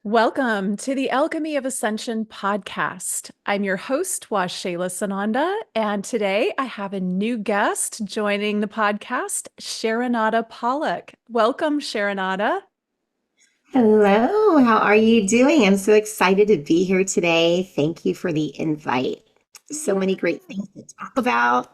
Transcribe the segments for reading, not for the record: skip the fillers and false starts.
Welcome to the Alchemy of Ascension podcast. I'm your host, Waxéla Sananda, and today I have a new guest joining the podcast, Sherinata Pollock. Welcome, Sherinata. Hello, how are you doing? I'm so excited to be here today. Thank you for the invite. So Yeah. many great things to talk about.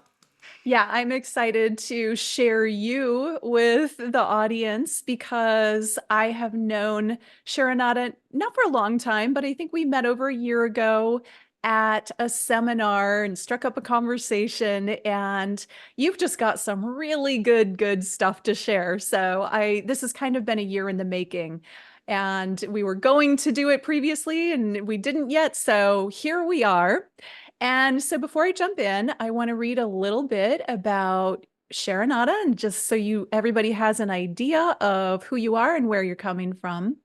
Yeah, I'm excited to share you with the audience because I have known Sherinata not for a long time, but I think we met over a year ago at a seminar and struck up a conversation, and you've just got some really good stuff to share. So this has kind of been a year in the making. And we were going to do it previously and we didn't yet. So here we are. And so before I jump in, I want to read a little bit about Sherinata, and just so everybody has an idea of who you are and where you're coming from.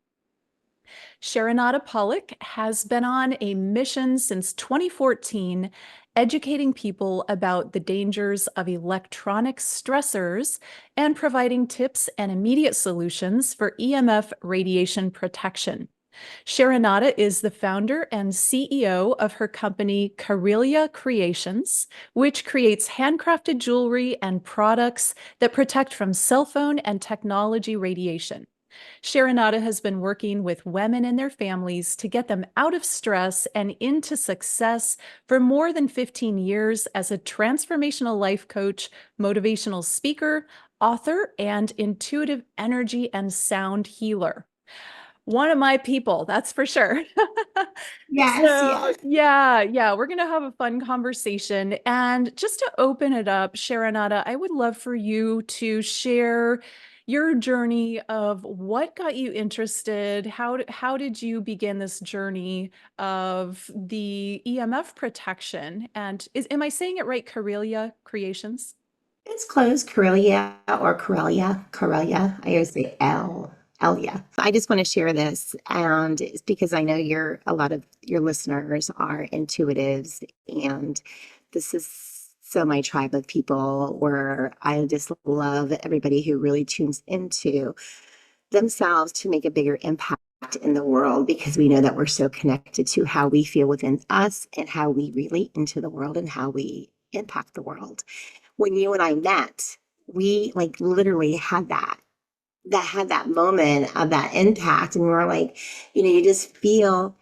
Sherinata Pollock has been on a mission since 2014, educating people about the dangers of electronic stressors and providing tips and immediate solutions for EMF radiation protection. Sherinata is the founder and CEO of her company Karelia Creations, which creates handcrafted jewelry and products that protect from cell phone and technology radiation. Sherinata has been working with women and their families to get them out of stress and into success for more than 15 years as a transformational life coach, motivational speaker, author, and intuitive energy and sound healer. One of my people, that's for sure. Yes, So, yes. yeah, we're going to have a fun conversation. And just to open it up, Sharonada, I would love for you to share your journey of what got you interested. How did you begin this journey of the EMF protection? And am I saying it right? Karelia Creations? It's close, Corelia. I always say L, yeah. I just want to share this, and it's because I know a lot of your listeners are intuitives, and this is so my tribe of people where I just love everybody who really tunes into themselves to make a bigger impact in the world because we know that we're so connected to how we feel within us and how we relate into the world and how we impact the world. When you and I met, we like literally had that moment of that impact, and we were like, you just feel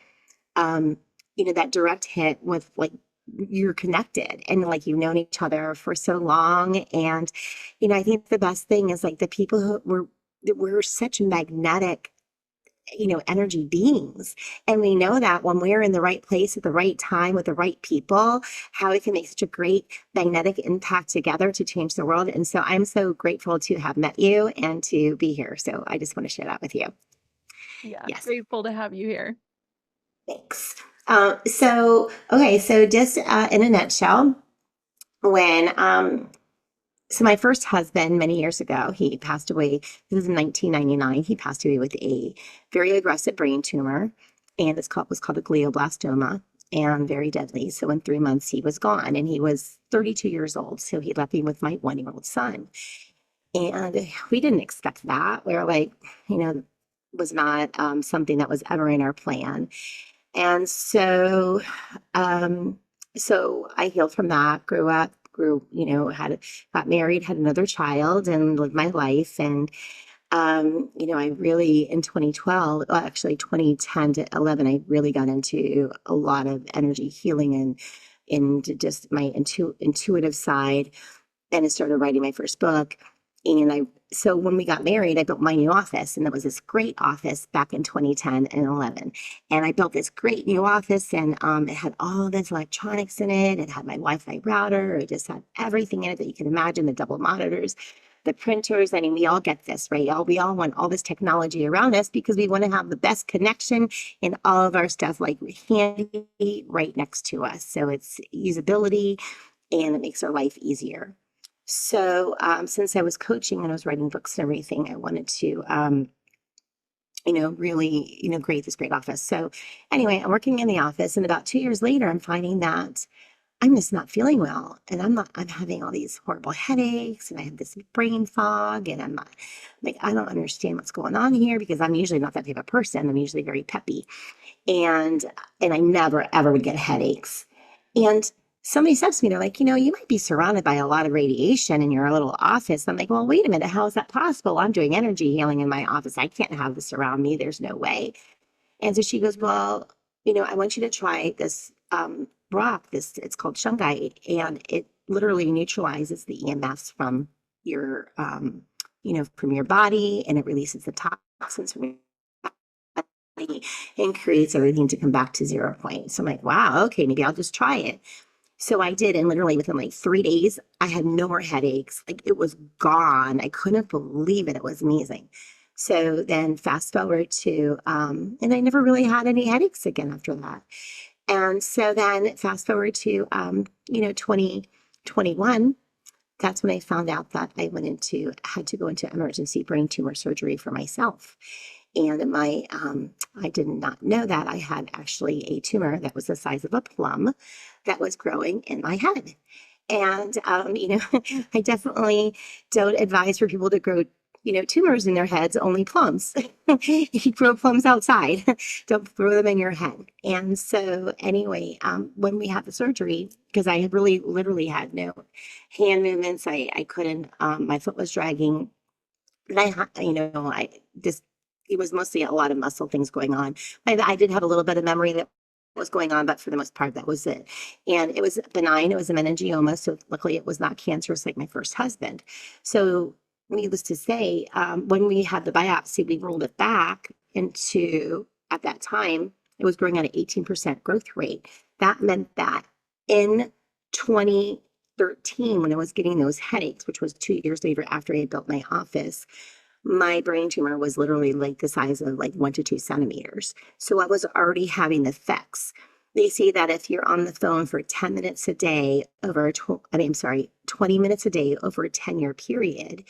um that direct hit with like you're connected and like you've known each other for so long. And I think the best thing is like the people who we're such magnetic energy beings. And we know that when we're in the right place at the right time with the right people, how we can make such a great magnetic impact together to change the world. And so I'm so grateful to have met you and to be here. So I just want to share that with you. Yeah, Yes, grateful to have you here. thanks. Okay, so just in a nutshell, when so my first husband many years ago, he passed away. This was in 1999. He passed away with a very aggressive brain tumor, and was called a glioblastoma and very deadly. So in 3 months, he was gone, and he was 32 years old. So he left me with my 1-year-old son, and we didn't expect that. We were like, was not something that was ever in our plan. And um, so I healed from that, grew up, got married, had another child, and lived my life. And I really in 2012, well, actually 2010 to 11, I really got into a lot of energy healing and into just my intuitive side. And I started writing my first book. And so when we got married, I built my new office, and it was this great office back in 2010 and 11. And I built this great new office, and it had all this electronics in it. It had my Wi-Fi router. It just had everything in it that you can imagine, the double monitors, the printers. I mean, we all get this, right? We all want all this technology around us because we want to have the best connection and all of our stuff like handy right next to us. So it's usability and it makes our life easier. So, since I was coaching and I was writing books and everything, I wanted to, really, create this great office. So, anyway, I'm working in the office, and about 2 years later, I'm finding that I'm just not feeling well. And I'm having all these horrible headaches and I have this brain fog and I'm not like, I don't understand what's going on here because I'm usually not that type of person. I'm usually very peppy and, and I never ever would get headaches. And somebody said to me, they're like, you might be surrounded by a lot of radiation in your little office. I'm like, well, wait a minute. How is that possible? I'm doing energy healing in my office. I can't have this around me. There's no way. And so she goes, well, I want you to try this rock. It's called Shungite, and it literally neutralizes the EMFs from your, from your body, and it releases the toxins from your body and creates everything to come back to 0 point. So I'm like, wow, okay, maybe I'll just try it. So I did, and literally within like 3 days, I had no more headaches. Like it was gone. I couldn't believe it. It was amazing. So then fast forward to, and I never really had any headaches again after that. And so then fast forward to, 2021, that's when I found out that had to go into emergency brain tumor surgery for myself. And I did not know that I had actually a tumor that was the size of a plum that was growing in my head. And, I definitely don't advise for people to grow, tumors in their heads, only plums. If you grow plums outside, don't grow them in your head. And so anyway, when we had the surgery, because I had really literally had no hand movements, I couldn't, my foot was dragging. And I just, it was mostly a lot of muscle things going on. I did have a little bit of memory that was going on, but for the most part, that was it. And it was benign. It was a meningioma. So luckily it was not cancerous like my first husband. So needless to say, when we had the biopsy, we rolled it back into, at that time, it was growing at an 18% growth rate. That meant that in 2013, when I was getting those headaches, which was 2 years later after I had built my office, my brain tumor was literally like the size of like 1 to 2 centimeters. So I was already having the effects. They say that if you're on the phone for 10 minutes a day over, 20 minutes a day over a 10-year period,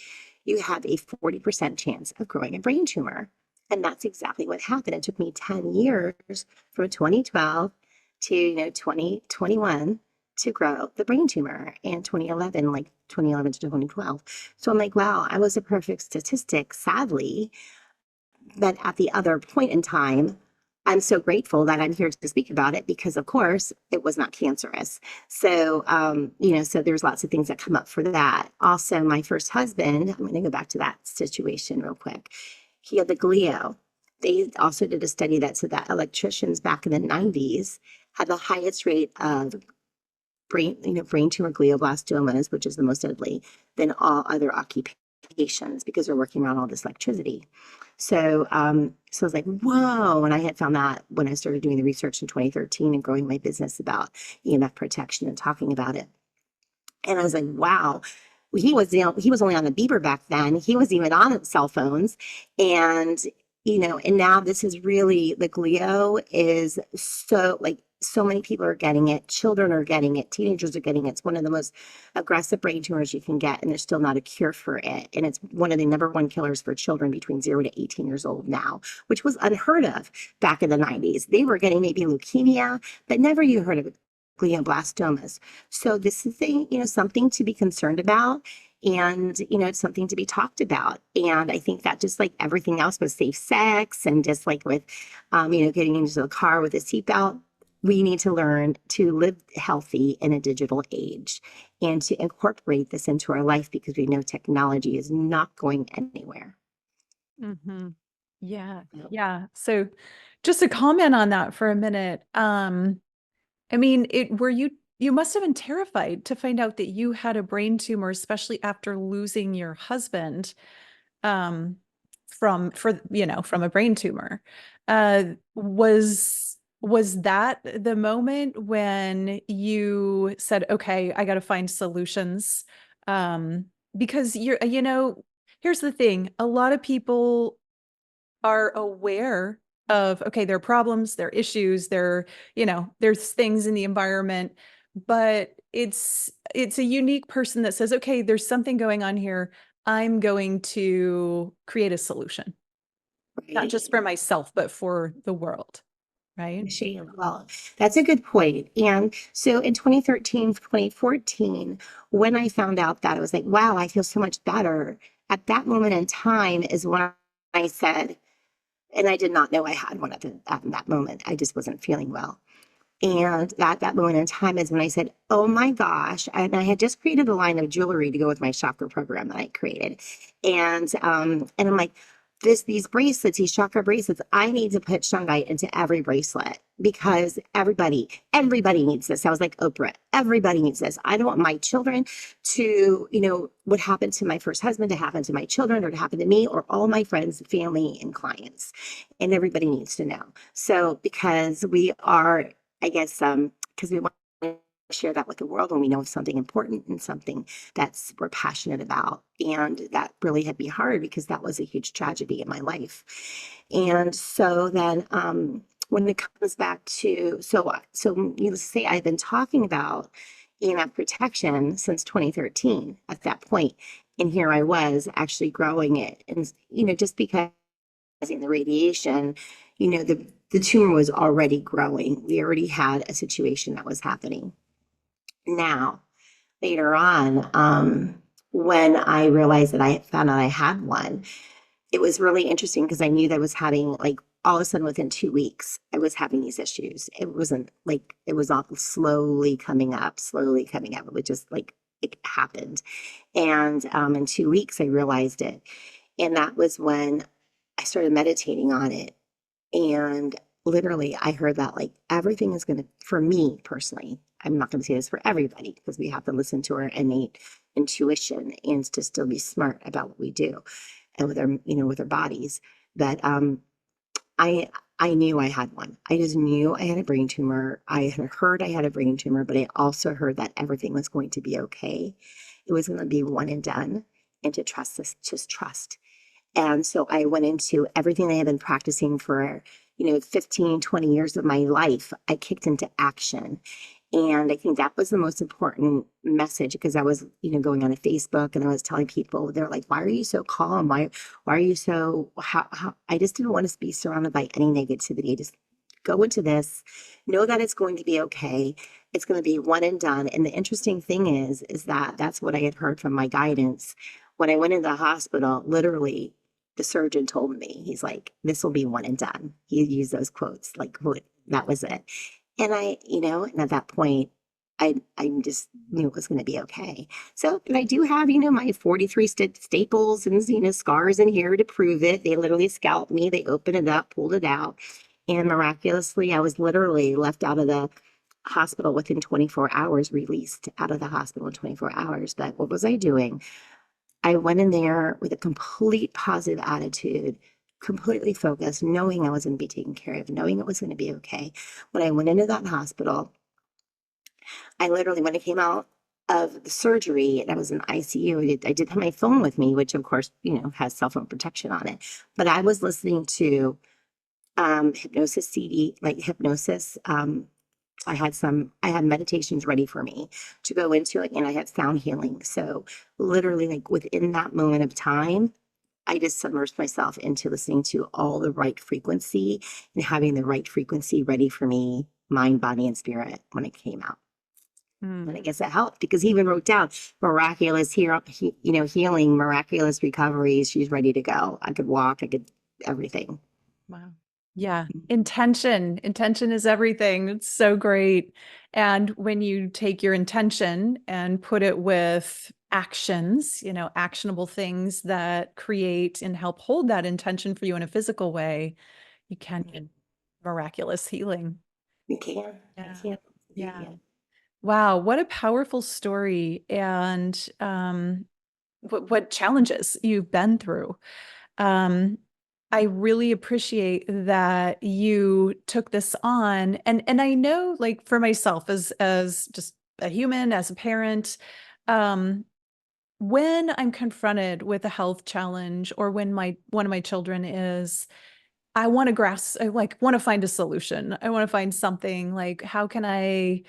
you have a 40% chance of growing a brain tumor. And that's exactly what happened. It took me 10 years from 2012 to, 2021 to grow the brain tumor, and 2011 to 2012. So I'm like, wow, I was a perfect statistic, sadly. But at the other point in time, I'm so grateful that I'm here to speak about it because, of course, it was not cancerous. So, so there's lots of things that come up for that. Also, my first husband, I'm going to go back to that situation real quick. He had the glio. They also did a study that said that electricians back in the 90s had the highest rate of brain tumor glioblastomas, which is the most deadly, than all other occupations because they're working around all this electricity. So, so I was like, whoa. And I had found that when I started doing the research in 2013 and growing my business about EMF protection and talking about it. And I was like, wow. He was only on the Bieber back then. He was even on cell phones. And, and now this is really, the glio is so like, so many people are getting it. Children are getting it. Teenagers are getting it. It's one of the most aggressive brain tumors you can get, and there's still not a cure for it. And it's one of the #1 killers for children between 0 to 18 years old now, which was unheard of back in the 90s. They were getting maybe leukemia, but never you heard of glioblastomas. So this is something to be concerned about. And, it's something to be talked about. And I think that just like everything else with safe sex and just like with, getting into the car with a seatbelt, we need to learn to live healthy in a digital age and to incorporate this into our life because we know technology is not going anywhere. Mm-hmm. Yeah. So, Yeah. So just to comment on that for a minute. I mean, you must have been terrified to find out that you had a brain tumor, especially after losing your husband, um, from a brain tumor. Was that the moment when you said, okay, I got to find solutions? Because here's the thing, a lot of people are aware of, okay, there are problems, there are issues, there's things in the environment, but it's a unique person that says, okay, there's something going on here. I'm going to create a solution, not right. just for myself, but for the world. right? Shame. Well, that's a good point. And so in 2013, 2014, when I found out that, I was like, wow, I feel so much better. At that moment in time is when I said, and I did not know I had one at that moment. I just wasn't feeling well. And at that moment in time is when I said, oh my gosh. And I had just created a line of jewelry to go with my chakra program that I created. And I'm like, these bracelets, these chakra bracelets, I need to put Shungite into every bracelet because everybody needs this. I was like, Oprah, everybody needs this. I don't want my children to, what happened to my first husband to happen to my children or to happen to me or all my friends, family, and clients. And everybody needs to know. So because we are, I guess, because we want to share that with the world when we know of something important and something that's we're passionate about. And that really hit me hard because that was a huge tragedy in my life. And so then when it comes back to so needless to say, I've been talking about EMF protection since 2013 at that point. And here I was actually growing it. And just because the radiation, the tumor was already growing. We already had a situation that was happening. Now, later on, when I realized that I found out I had one, it was really interesting because I knew that I was having like all of a sudden within 2 weeks, I was having these issues. It wasn't like it was all slowly coming up, slowly coming up. It was just like it happened. And in 2 weeks, I realized it. And that was when I started meditating on it. And literally, I heard that like everything is going to, for me personally, I'm not going to say this for everybody because we have to listen to our innate intuition and to still be smart about what we do and with our, with our bodies. But I, I knew I had one. I just knew I had a brain tumor. I had heard I had a brain tumor, but I also heard that everything was going to be okay. It was going to be one and done, and to trust this, just trust. And so I went into everything I had been practicing for, 15, 20 years of my life. I kicked into action. And I think that was the most important message because I was, going on a Facebook and I was telling people, they're like, why are you so calm? Why are you so, how, I just didn't want to be surrounded by any negativity. Just go into this, know that it's going to be okay. It's going to be one and done. And the interesting thing is that that's what I had heard from my guidance. When I went into the hospital, literally, the surgeon told me, he's like, this will be one and done. He used those quotes, like, that was it. And and at that point, I just knew it was going to be okay. So, and I do have, my 43 staples and, scars in here to prove it. They literally scalped me. They opened it up, pulled it out. And miraculously, I was literally left out of the hospital within 24 hours, released out of the hospital in 24 hours. But what was I doing? I went in there with a complete positive attitude, completely focused, knowing I was going to be taken care of, knowing it was going to be okay. When I went into that hospital, I literally, when I came out of the surgery and I was in ICU, I did have my phone with me, which of course, has cell phone protection on it. But I was listening to hypnosis CD, like hypnosis. I had meditations ready for me to go into it, and I had sound healing. So literally, like within that moment of time, I just submerged myself into listening to all the right frequency and having the right frequency ready for me, mind, body, and spirit when it came out. And I guess it helped because he even wrote down miraculous healing, miraculous recovery. She's ready to go. I could walk, I could everything. Wow. Yeah. Intention is everything. It's so great. And when you take your intention and put it with actions, actionable things that create and help hold that intention for you in a physical way, you can get miraculous healing. You can. I Yeah. can. Yeah. Wow. What a powerful story. And what challenges you've been through. Um, I really appreciate that you took this on. And I know, like, for myself as just a human, as a parent, when I'm confronted with a health challenge or when one of my children is, I want to grasp, I like want to find a solution. I want to find something like, how can I,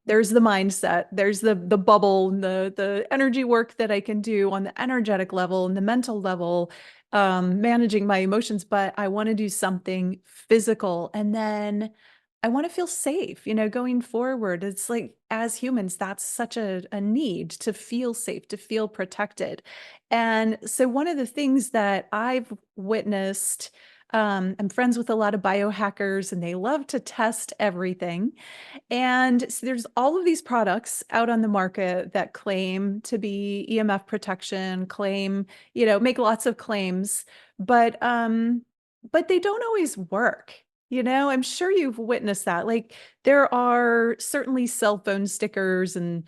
there's the mindset, there's the bubble, the energy work that I can do on the energetic level and the mental level, managing my emotions, but I want to do something physical. And then I want to feel safe, going forward. It's like, as humans, that's such a need to feel safe, to feel protected. And so one of the things that I've witnessed, I'm friends with a lot of biohackers and they love to test everything. And so there's all of these products out on the market that claim to be EMF protection, claim, make lots of claims, but they don't always work. I'm sure you've witnessed that. Like, there are certainly cell phone stickers and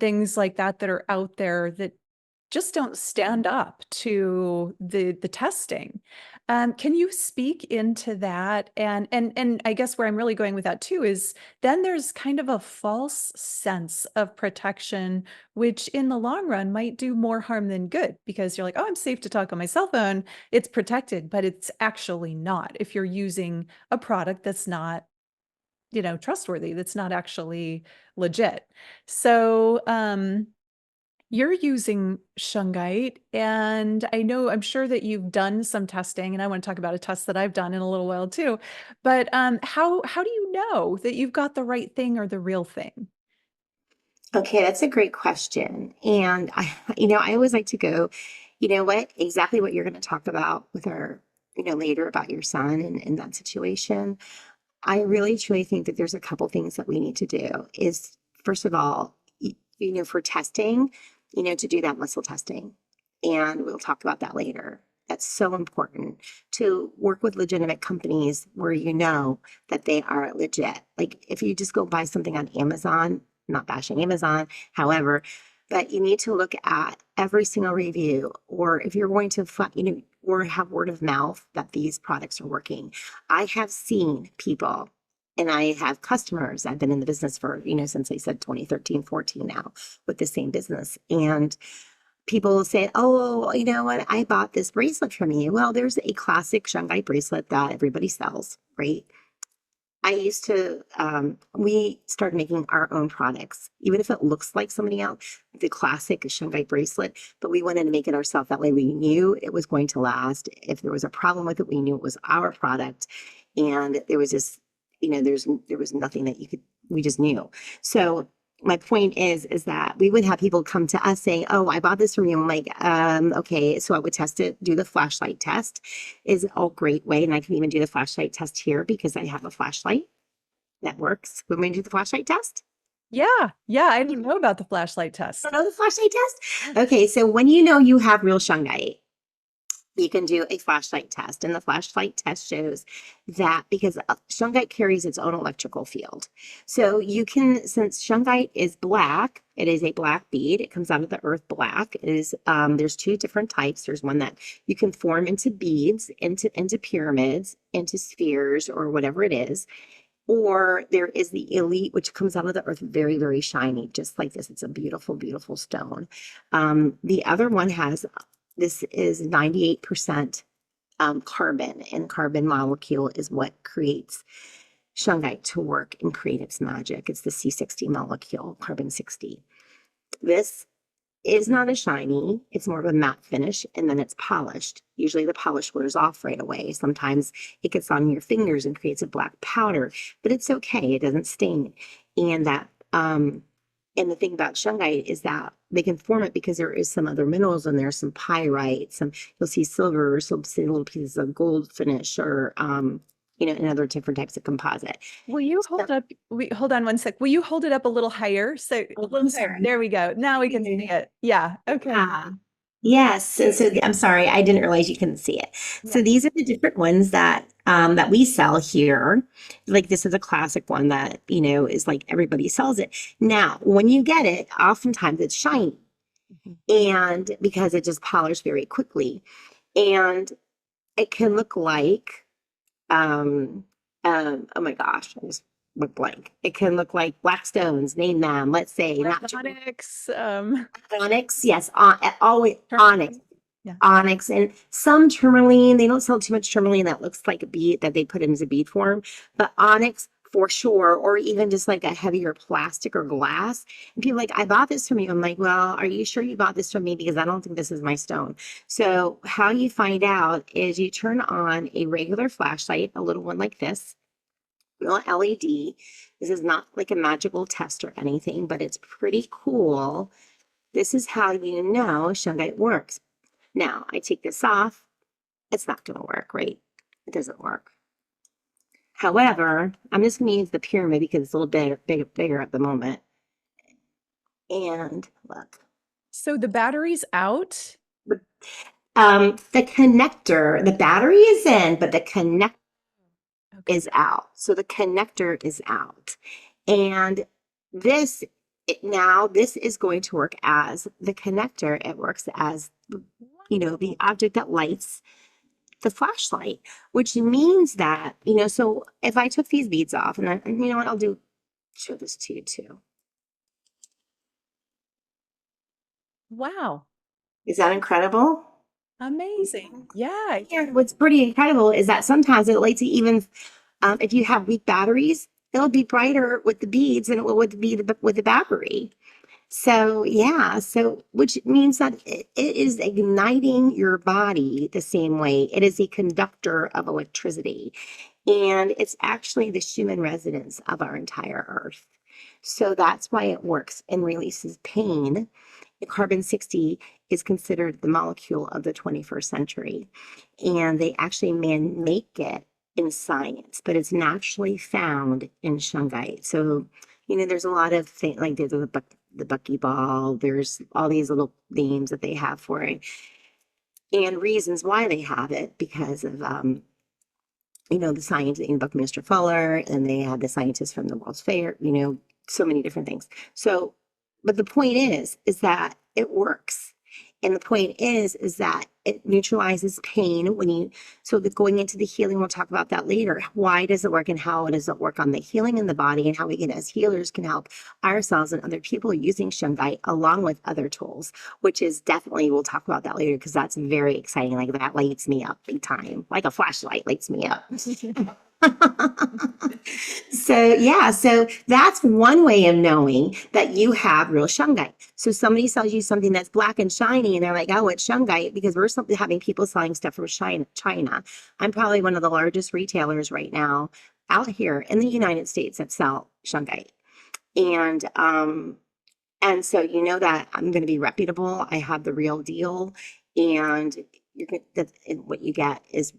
things like that are out there that just don't stand up to the testing. Can you speak into that? And I guess where I'm really going with that too is then there's kind of a false sense of protection, which in the long run might do more harm than good, because you're like, oh, I'm safe to talk on my cell phone. It's protected, but it's actually not if you're using a product that's not, trustworthy, that's not actually legit. So, you're using Shungite, and I'm sure that you've done some testing, and I want to talk about a test that I've done in a little while too. But how do you know that you've got the right thing or the real thing? Okay, that's a great question. And I always like to go, exactly what you're going to talk about with our, later about your son and that situation. I really truly think that there's a couple things that we need to do is, first of all, for testing, to do that muscle testing. And we'll talk about that later. That's so important to work with legitimate companies where you know that they are legit. Like, if you just go buy something on Amazon, not bashing Amazon, however, but you need to look at every single review, or if you're going to, or have word of mouth that these products are working. I have seen people, and I have customers. I've been in the business for, since I said 2013, 14 now with the same business. And people will say, oh, you know what? I bought this bracelet from you. Well, there's a classic Shungite bracelet that everybody sells, right? I used to, we started making our own products, even if it looks like somebody else, the classic Shungite bracelet, but we wanted to make it ourselves. That way we knew it was going to last. If there was a problem with it, we knew it was our product. And there was just, there was nothing that we just knew. So my point is that we would have people come to us saying, oh, I bought this from you. I'm like, okay. So I would test it, do the flashlight test is a great way. And I can even do the flashlight test here because I have a flashlight that works. When we do the flashlight test? Yeah, yeah, I didn't know about the flashlight test. Don't know the flashlight test? Okay, so when you know you have real Shungite, you can do a flashlight test. And the flashlight test shows that because Shungite carries its own electrical field. So you can, since Shungite is black, it is a black bead. It comes out of the earth black. It is, there's two different types. There's one that you can form into beads, into pyramids, into spheres, or whatever it is. Or there is the elite, which comes out of the earth very, very shiny, just like this. It's a beautiful, beautiful stone. The other one has, this is 98% carbon, and carbon molecule is what creates Shungite to work and create its magic. It's the C60 molecule, carbon 60. This is not as shiny. It's more of a matte finish, and then it's polished. Usually the polish wears off right away. Sometimes it gets on your fingers and creates a black powder, but it's okay. It doesn't stain. And that, and the thing about Shungite is that they can form it because there is some other minerals in there, some pyrite, you'll see silver, or some little pieces of gold finish, or, and other different types of composite. Will you hold up? Hold on one sec. Will you hold it up a little higher? So a little higher. There we go. Now we can see it. Yeah. Okay. Yes. And so I'm sorry, I didn't realize you couldn't see it. So these are the different ones that we sell here. Like, this is a classic one that, is like everybody sells it. Now, when you get it, oftentimes it's shiny, and because it just polished very quickly. And it can look like, oh my gosh, I just went blank. It can look like black stones, name them, let's say, not Onyx, onyx, yes, always onyx. Yeah. onyx, and some tourmaline. They don't sell too much tourmaline that looks like a bead that they put in as a bead form, but onyx for sure, or even just like a heavier plastic or glass. And people are like, I bought this from you. I'm like, well, are you sure you bought this from me? Because I don't think this is my stone. So how you find out is you turn on a regular flashlight, a little one like this, little LED. This is not like a magical test or anything, but it's pretty cool. This is how you know Shungite works. Now, I take this off. It's not going to work, right? It doesn't work. However, I'm just going to use the pyramid because it's a little bigger at the moment. And look. So the battery's out. The connector, the battery is in, but the connector is out. So the connector is out. And this now this is going to work as the connector. It works as, you know, the object that lights the flashlight, which means that, you know, so if I took these beads off, and you know what, I'll show this to you too. Wow. Is that incredible? Amazing. Yeah. And what's pretty incredible is that sometimes it lights you even if you have weak batteries, it'll be brighter with the beads than it will with the battery. So yeah, so which means that it is igniting your body the same way. It is a conductor of electricity, and it's actually the Schumann resonance of our entire Earth. So that's why it works and releases pain. The carbon 60 is considered the molecule of the 21st century, and they actually make it in science, but it's naturally found in shungite. So, you know, there's a lot of things like there's the buckyball, there's all these little names that they have for it, and reasons why they have it because of you know, the science in Buckminster Fuller, and they had the scientists from the World's Fair, you know, so many different things. So, but the point is that it works. And the point is that it neutralizes pain when you, so that going into the healing, we'll talk about that later. Why does it work and how does it work on the healing in the body and how we can, as healers, can help ourselves and other people using Shungite along with other tools, which is definitely, we'll talk about that later because that's very exciting. Like that lights me up big time, like a flashlight lights me up. So yeah, so that's one way of knowing that you have real shungite. So somebody sells you something that's black and shiny and they're like, oh, it's shungite, because we're having people selling stuff from China. I'm probably one of the largest retailers right now out here in the United States that sell shungite. And so you know that I'm going to be reputable. I have the real deal, and what you get is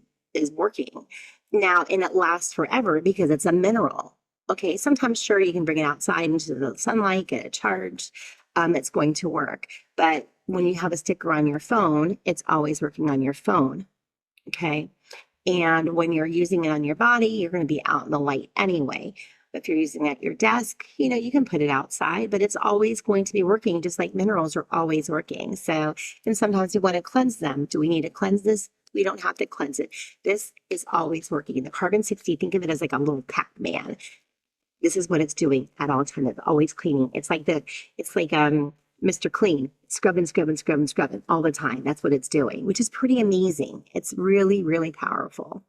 working now, and it lasts forever because it's a mineral. Okay, sometimes sure you can bring it outside into the sunlight, get it charged. It's going to work, but when you have a sticker on your phone, it's always working on your phone. Okay, and when you're using it on your body, you're going to be out in the light anyway. If you're using it at your desk, you know, you can put it outside, but it's always going to be working, just like minerals are always working. So, and sometimes you want to cleanse them. Do we need to cleanse this? We don't have to cleanse it. This is always working. The carbon 60, think of it as like a little Pac-Man. This is what it's doing at all times. It's always cleaning. It's like Mr. Clean, scrubbing all the time. That's what it's doing, which is pretty amazing. It's really, really powerful.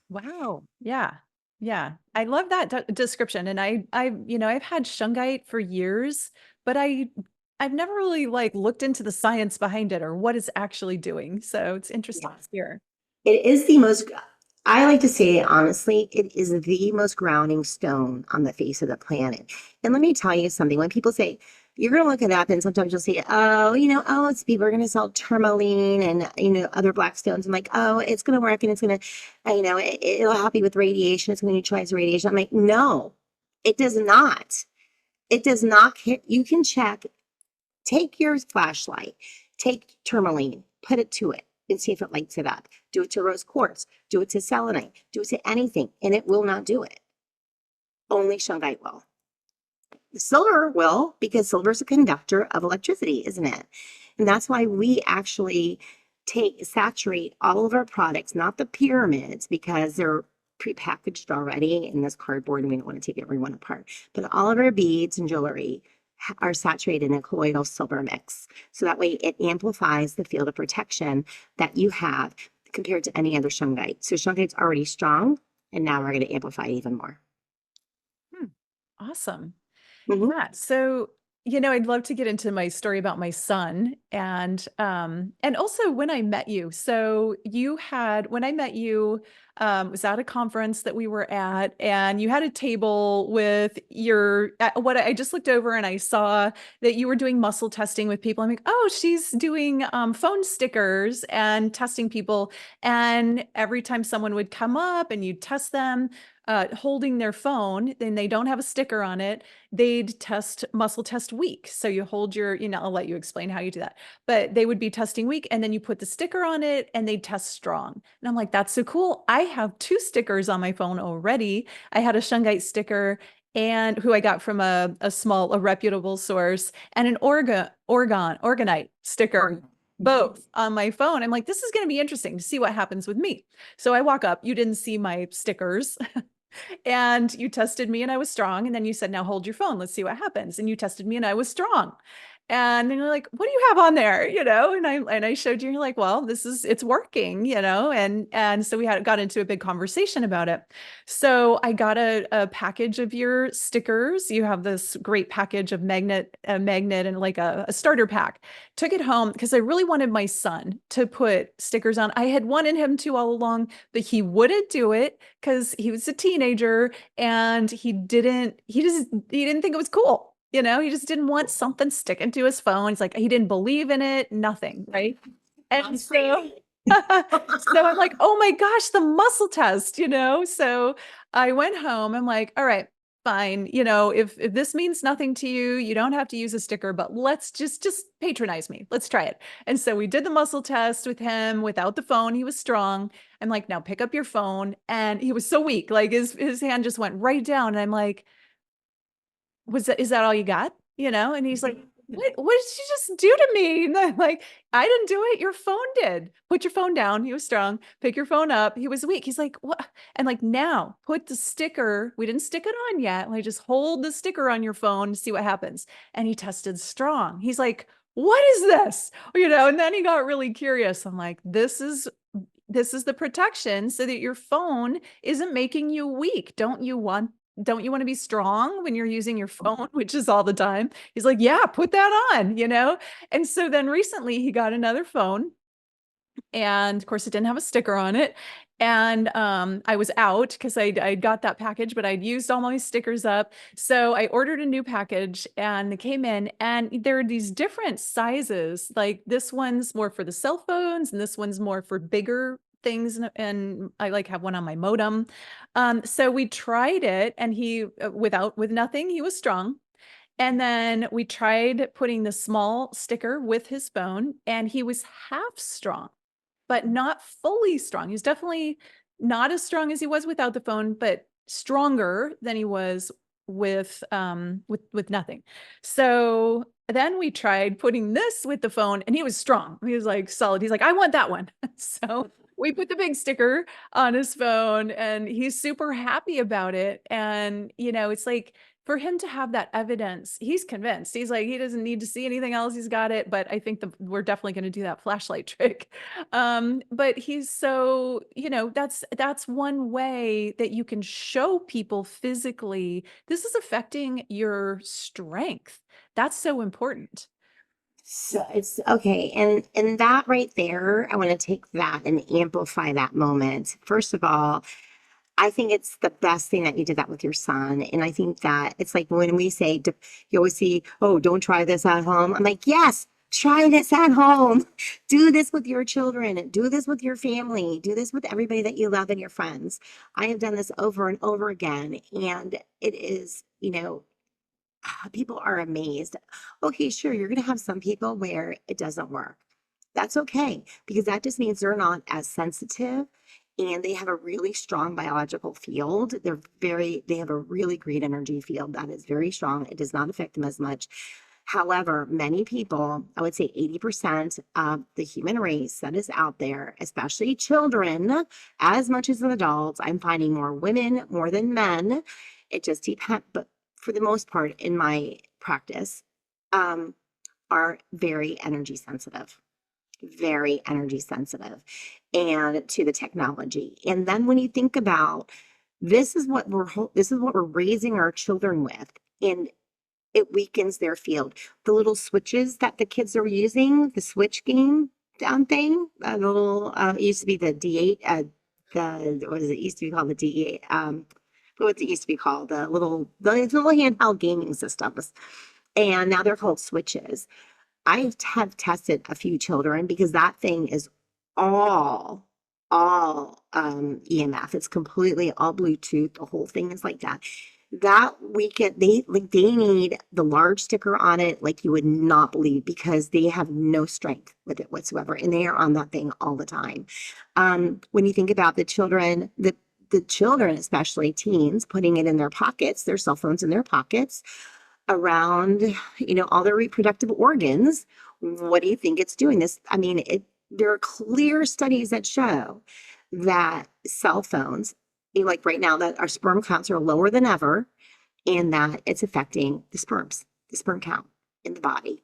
Wow. Yeah. Yeah. I love that description. And you know, I've had shungite for years, but I've never really like looked into the science behind it or what it's actually doing. So it's interesting to hear. It is the most, I like to say, honestly, it is the most grounding stone on the face of the planet. And let me tell you something. When people say, you're going to look it up, and sometimes you'll say, oh, you know, oh, it's people are going to sell tourmaline and, you know, other black stones. I'm like, oh, it's going to work and it's going to, you know, it'll help you with radiation. It's going to neutralize radiation. I'm like, no, it does not. It does not. You can check, take your flashlight, take tourmaline, put it to it, and see if it lights it up. Do it to rose quartz, do it to selenite, do it to anything, and it will not do it. Only shungite will. The silver will, because silver is a conductor of electricity, isn't it? And that's why we actually saturate all of our products, not the pyramids, because they're prepackaged already in this cardboard and we don't want to take every one apart. But all of our beads and jewelry are saturated in a colloidal silver mix. So that way it amplifies the field of protection that you have compared to any other shungite. So shungite's already strong, and now we're going to amplify it even more. Hmm. Awesome. Mhm. Yeah. So, I'd love to get into my story about my son and also when I met you. So when I met you, was at a conference that we were at, and you had a table with what I just looked over and I saw that you were doing muscle testing with people. I'm like, oh, she's doing phone stickers and testing people. And every time someone would come up and you'd test them, holding their phone, then they don't have a sticker on it, they'd muscle test weak. So you hold I'll let you explain how you do that, but they would be testing weak and then you put the sticker on it and they'd test strong. And I'm like, that's so cool. I have 2 stickers on my phone already. I had a Shungite sticker and who I got from a reputable source, and an Orgonite sticker, both on my phone. I'm like, this is going to be interesting to see what happens with me. So I walk up, you didn't see my stickers. And you tested me and I was strong. And then you said, now hold your phone. Let's see what happens. And you tested me and I was strong. And then you're like, what do you have on there? And I showed you, and you're like, well, it's working, and so got into a big conversation about it. So I got a package of your stickers. You have this great package of a magnet and like a starter pack. Took it home because I really wanted my son to put stickers on. I had wanted him to all along, but he wouldn't do it because he was a teenager and he didn't think it was cool. He just didn't want something sticking to his phone. He's like, he didn't believe in it, nothing, right? And That's so, crazy. so I'm like, oh my gosh, the muscle test. So I went home. I'm like, all right, fine. If this means nothing to you, you don't have to use a sticker, but let's just patronize me. Let's try it. And so we did the muscle test with him without the phone. He was strong. I'm like, now pick up your phone. And he was so weak. Like his hand just went right down. And I'm like, is that all you got? And he's like, what did you just do to me? And I'm like, I didn't do it. Your phone did. Put your phone down. He was strong. Pick your phone up. He was weak. He's like, what? And like, now put the sticker. We didn't stick it on yet. Like, just hold the sticker on your phone to see what happens. And he tested strong. He's like, what is this? And then he got really curious. I'm like, this is the protection so that your phone isn't making you weak. Don't you want to be strong when you're using your phone, which is all the time? He's like, yeah, put that on. And so then recently he got another phone, and of course it didn't have a sticker on it. And I was out because I got that package, but I'd used all my stickers up. So I ordered a new package and they came in, and there are these different sizes. Like this one's more for the cell phones and this one's more for bigger things. And I like have one on my modem. So we tried it, and with nothing, he was strong. And then we tried putting the small sticker with his phone, and he was half strong, but not fully strong. He's definitely not as strong as he was without the phone, but stronger than he was with nothing. So then we tried putting this with the phone, and he was strong. He was like solid. He's like, I want that one. So we put the big sticker on his phone, and he's super happy about it. And it's like, for him to have that evidence, he's convinced. He's like, he doesn't need to see anything else. He's got it. But I think we're definitely going to do that flashlight trick. But he's so, that's one way that you can show people physically, this is affecting your strength. That's so important. So it's okay. And that right there, I want to take that and amplify that moment. First of all, I think it's the best thing that you did that with your son. And I think that it's like when we say, you always see, oh, don't try this at home. I'm like, yes, try this at home. Do this with your children. Do this with your family. Do this with everybody that you love and your friends. I have done this over and over again. And it is, people are amazed. Okay, sure, you're going to have some people where it doesn't work. That's okay, because that just means they're not as sensitive and they have a really strong biological field. They have a really great energy field that is very strong. It does not affect them as much. However, many people, I would say 80% of the human race that is out there, especially children, as much as adults, I'm finding more women more than men. It just depends, but for the most part in my practice, um, are very energy sensitive and to the technology. And then when you think about this is what we're raising our children with, and it weakens their field. The little switches that the kids are using, the switch game down thing, the little it used to be the D8, the what is it? It used to be called the D8. What's it used to be called? The little handheld gaming systems, and now they're called switches. I have tested a few children because that thing is all EMF. It's completely all Bluetooth. The whole thing is like that. That weekend, they need the large sticker on it like you would not believe, because they have no strength with it whatsoever, and they are on that thing all the time. When you think about the children, especially teens, putting it in their pockets, their cell phones in their pockets, around, all their reproductive organs, what do you think it's doing? There are clear studies that show that cell phones, like right now, that our sperm counts are lower than ever, and that it's affecting the sperm count in the body.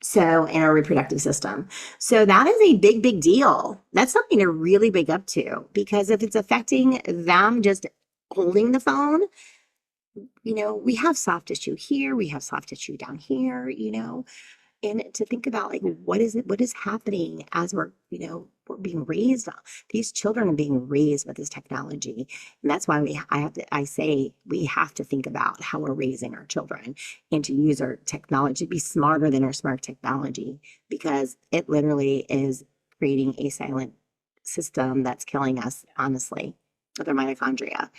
So, in our reproductive system. So that is a big, big deal. That's something to really big up to, because if it's affecting them just holding the phone, we have soft tissue here, we have soft tissue down here, and to think about, like, what is happening as we're being raised on. These children are being raised with this technology. And that's why I say we have to think about how we're raising our children, and to use our technology, be smarter than our smart technology, because it literally is creating a silent system that's killing us, honestly, with our mitochondria.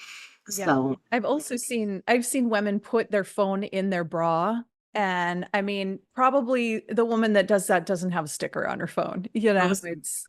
Yeah. So I've seen women put their phone in their bra. And I mean, probably the woman that does that doesn't have a sticker on her phone. It's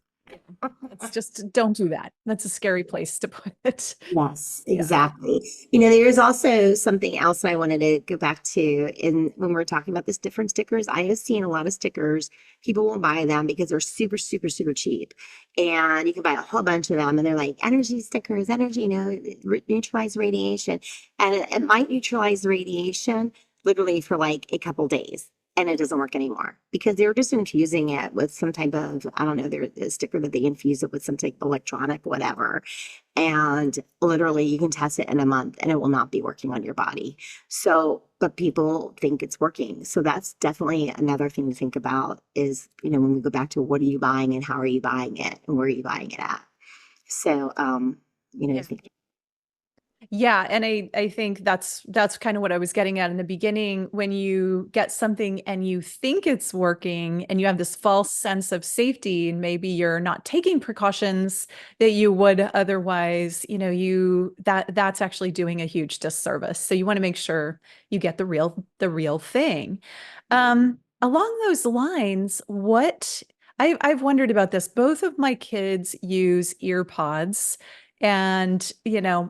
just, don't do that. That's a scary place to put it. yes, Yeah. exactly. There's also something else I wanted to go back to in when we're talking about this different stickers. I have seen a lot of stickers. People will buy them because they're super, super, super cheap. And you can buy a whole bunch of them, and they're like energy stickers, energy, neutralize radiation. And it might neutralize the radiation literally for like a couple days. And it doesn't work anymore because they're just infusing it with some type of, I don't know, there's a sticker that they infuse it with some type of electronic, whatever. And literally you can test it in a month and it will not be working on your body. So, but people think it's working. So that's definitely another thing to think about is, when we go back to what are you buying and how are you buying it and where are you buying it at? So, Yeah. think Yeah, and I think that's kind of what I was getting at in the beginning. When you get something and you think it's working and you have this false sense of safety, and maybe you're not taking precautions that you would otherwise, that's actually doing a huge disservice. So you want to make sure you get the real thing. Along those lines, I've wondered about this. Both of my kids use ear pods. And,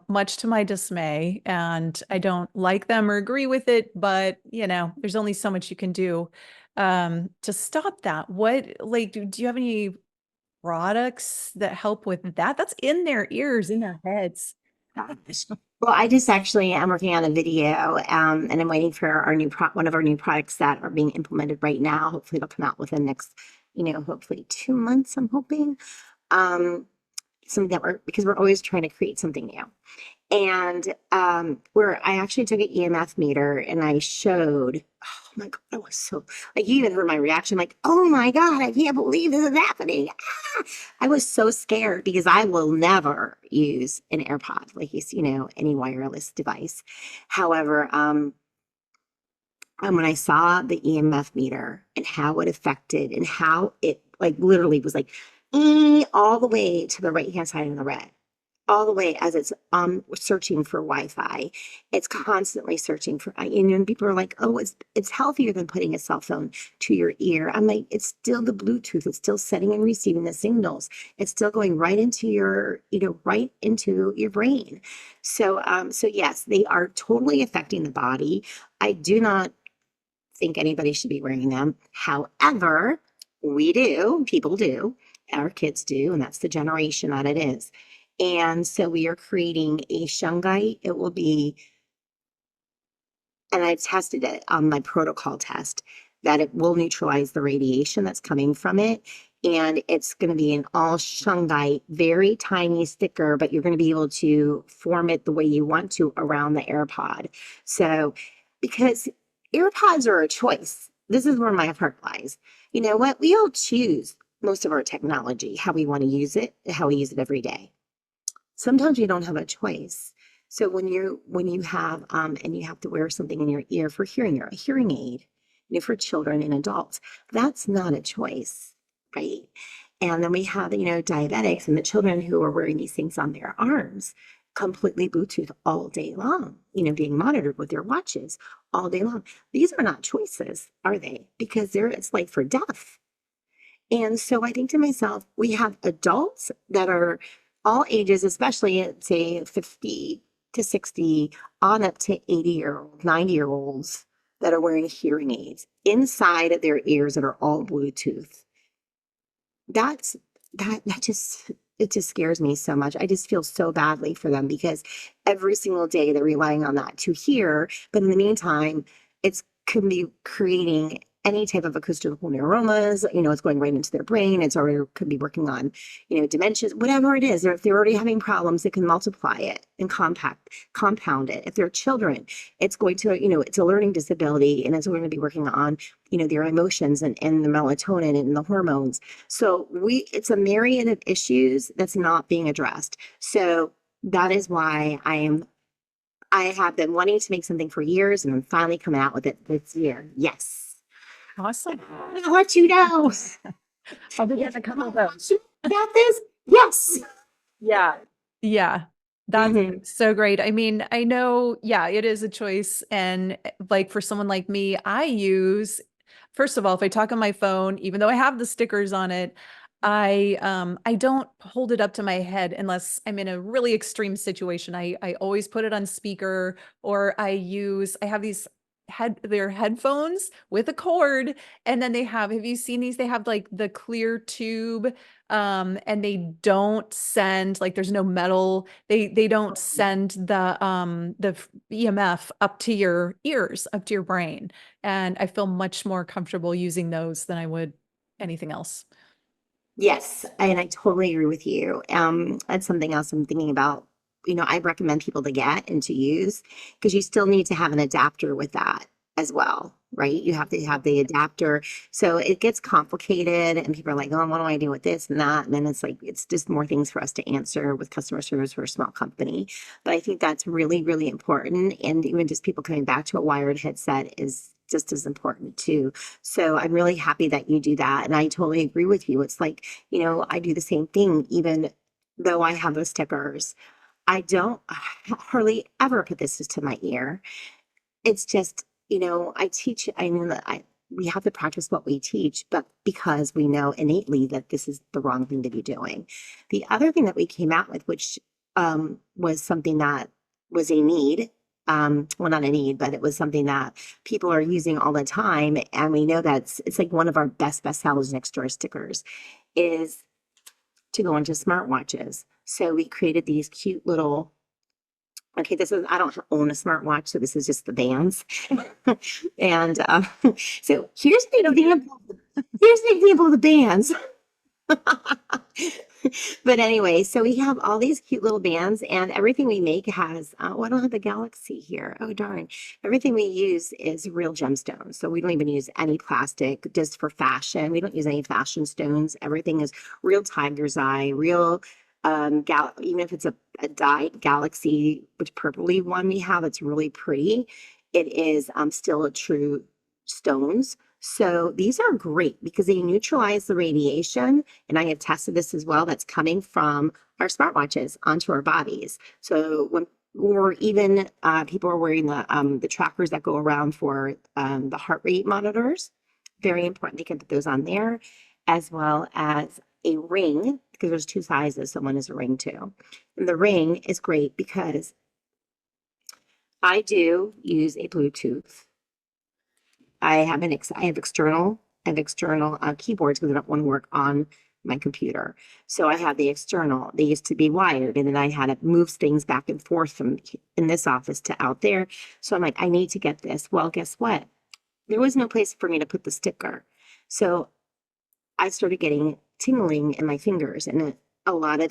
much to my dismay, and I don't like them or agree with it, but, there's only so much you can do to stop that. Do you have any products that help with that? That's in their ears, in their heads. gosh. Well, I just actually am working on a video, and I'm waiting for one of our new products that are being implemented right now. Hopefully it'll come out within the next, hopefully 2 months, I'm hoping. Something because we're always trying to create something new. And where I actually took an EMF meter and I showed, oh my God, I was so, like, you even heard my reaction, like, oh my God, I can't believe this is happening. Ah! I was so scared because I will never use an AirPod, like, any wireless device. However, and when I saw the EMF meter and how it affected and how it, like, literally was like all the way to the right hand side of the red, all the way as it's searching for Wi-Fi. It's constantly searching for, and people are like, oh, it's healthier than putting a cell phone to your ear. I'm like, it's still the Bluetooth. It's still sending and receiving the signals. It's still going right into right into your brain. So yes, they are totally affecting the body. I do not think anybody should be wearing them. However, people do, our kids do, and that's the generation that it is. And so we are creating a Shungite. It will be and I've tested it on my protocol test that it will neutralize the radiation that's coming from it. And it's going to be an all shungite, very tiny sticker, but you're going to be able to form it the way you want to around the AirPod. So, because AirPods are a choice, this is where my heart lies. You know what? We all choose most of our technology, how we want to use it, how we use it every day. Sometimes you don't have a choice. So when you have and you have to wear something in your ear for hearing, or a hearing aid, you know, for children and adults, that's not a choice, right? And then we have, you know, diabetics and the children who are wearing these things on their arms, completely Bluetooth all day long, you know, being monitored with their watches all day long. These are not choices, are they? Because it's life or death. And so I think to myself, we have adults that are all ages, especially at say 50 to 60, on up to 80-year-old, 90-year-olds that are wearing hearing aids inside of their ears that are all Bluetooth. That's that just it just scares me so much. I just feel so badly for them because every single day they're relying on that to hear. But in the meantime, it's can be creating any type of acoustical neuromas, you know, it's going right into their brain. It's already could be working on, you know, dementias, whatever it is. Or if they're already having problems, it can multiply it and compound it. If they're children, it's going to, you know, it's a learning disability and it's going to be working on, you know, their emotions and the melatonin and the hormones. So it's a myriad of issues that's not being addressed. So that is why I have been wanting to make something for years and I'm finally coming out with it this year. Yes. Awesome. I'll let you know. I'll be getting a couple of those. About this? Yes. Yeah. Yeah. That's Mhm. so great. I mean, I know, yeah, it is a choice. And like for someone like me, first of all, if I talk on my phone, even though I have the stickers on it, I don't hold it up to my head unless I'm in a really extreme situation. I always put it on speaker, or I have these they're headphones with a cord, and then have you seen these? They have like the clear tube, and they don't send, like, there's no metal, they don't send the EMF up to your ears, up to your brain. And I feel much more comfortable using those than I would anything else. Yes, and I totally agree with you. That's something else I'm thinking about. You know, I recommend people to get and to use because you still need to have an adapter with that as well, right? You have to have the adapter. So it gets complicated and people are like, oh, what do I do with this and that? And then it's like, it's just more things for us to answer with customer service for a small company. But I think that's really, really important. And even just people coming back to a wired headset is just as important too. So I'm really happy that you do that. And I totally agree with you. It's like, you know, I do the same thing, even though I have those stickers. I don't hardly ever put this to my ear. It's just, you know, I know that we have to practice what we teach, but because we know innately that this is the wrong thing to be doing. The other thing that we came out with, which was something that was a need, well, not a need, but it was something that people are using all the time. And we know that it's like one of our best sellers next door stickers is to go into smartwatches. So we created these cute little, okay, I don't own a smartwatch, so this is just the bands. And so here's an example of the bands. But anyway, so we have all these cute little bands, and everything we make has, oh, I don't have the galaxy here. Oh, darn. Everything we use is real gemstones. So we don't even use any plastic just for fashion. We don't use any fashion stones. Everything is real tiger's eye, real, even if it's a dyed galaxy, which purpley one we have, it's really pretty. It is still a true stones. So these are great because they neutralize the radiation, and I have tested this as well, that's coming from our smartwatches onto our bodies. So when or even people are wearing the trackers that go around for the heart rate monitors, very important. They can put those on there, as well as a ring, because there's two sizes. So one is a ring too. And the ring is great because I do use a Bluetooth. I have external keyboards because I don't want to work on my computer. So I have the external. They used to be wired, and then I had to move things back and forth from in this office to out there. So I'm like, I need to get this. Well, guess what? There was no place for me to put the sticker. So I started getting tingling in my fingers, and a lot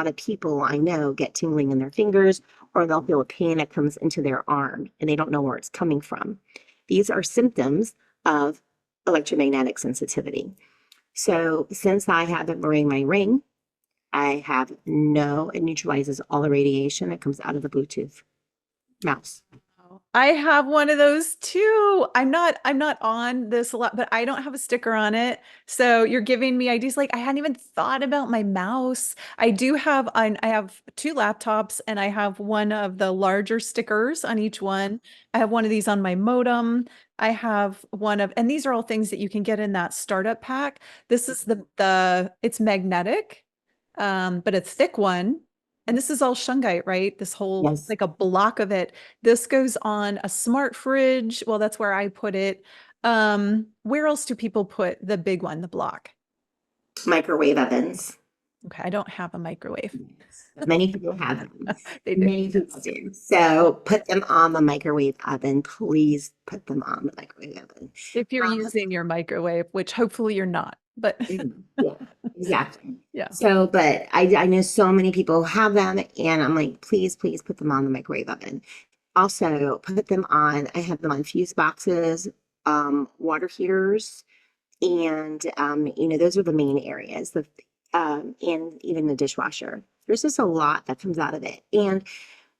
of people I know get tingling in their fingers, or they'll feel a pain that comes into their arm and they don't know where it's coming from. These are symptoms of electromagnetic sensitivity. So since I have been wearing my ring, I have no, it neutralizes all the radiation that comes out of the Bluetooth mouse. I have one of those too. I'm not on this a lot, but I don't have a sticker on it. So you're giving me ideas. Like I hadn't even thought about my mouse. I have two laptops and I have one of the larger stickers on each one. I have one of these on my modem. I have one of, and these are all things that you can get in that startup pack. This is it's magnetic, but a thick one. And this is all shungite, right? This whole, Yes. like a block of it. This goes on a smart fridge. Well, that's where I put it. Where else do people put the big one, the block? Microwave ovens. Okay, I don't have a microwave. Many people have them. They do. Many people do. So put them on the microwave oven. Please put them on the microwave oven. If you're Um, using your microwave, which hopefully you're not, but yeah, exactly. yeah. So, but I know so many people have them, and I'm like, please, please put them on the microwave oven. Also, put them on, I have them on fuse boxes, water heaters, and those are the main areas. And even the dishwasher. There's just a lot that comes out of it. And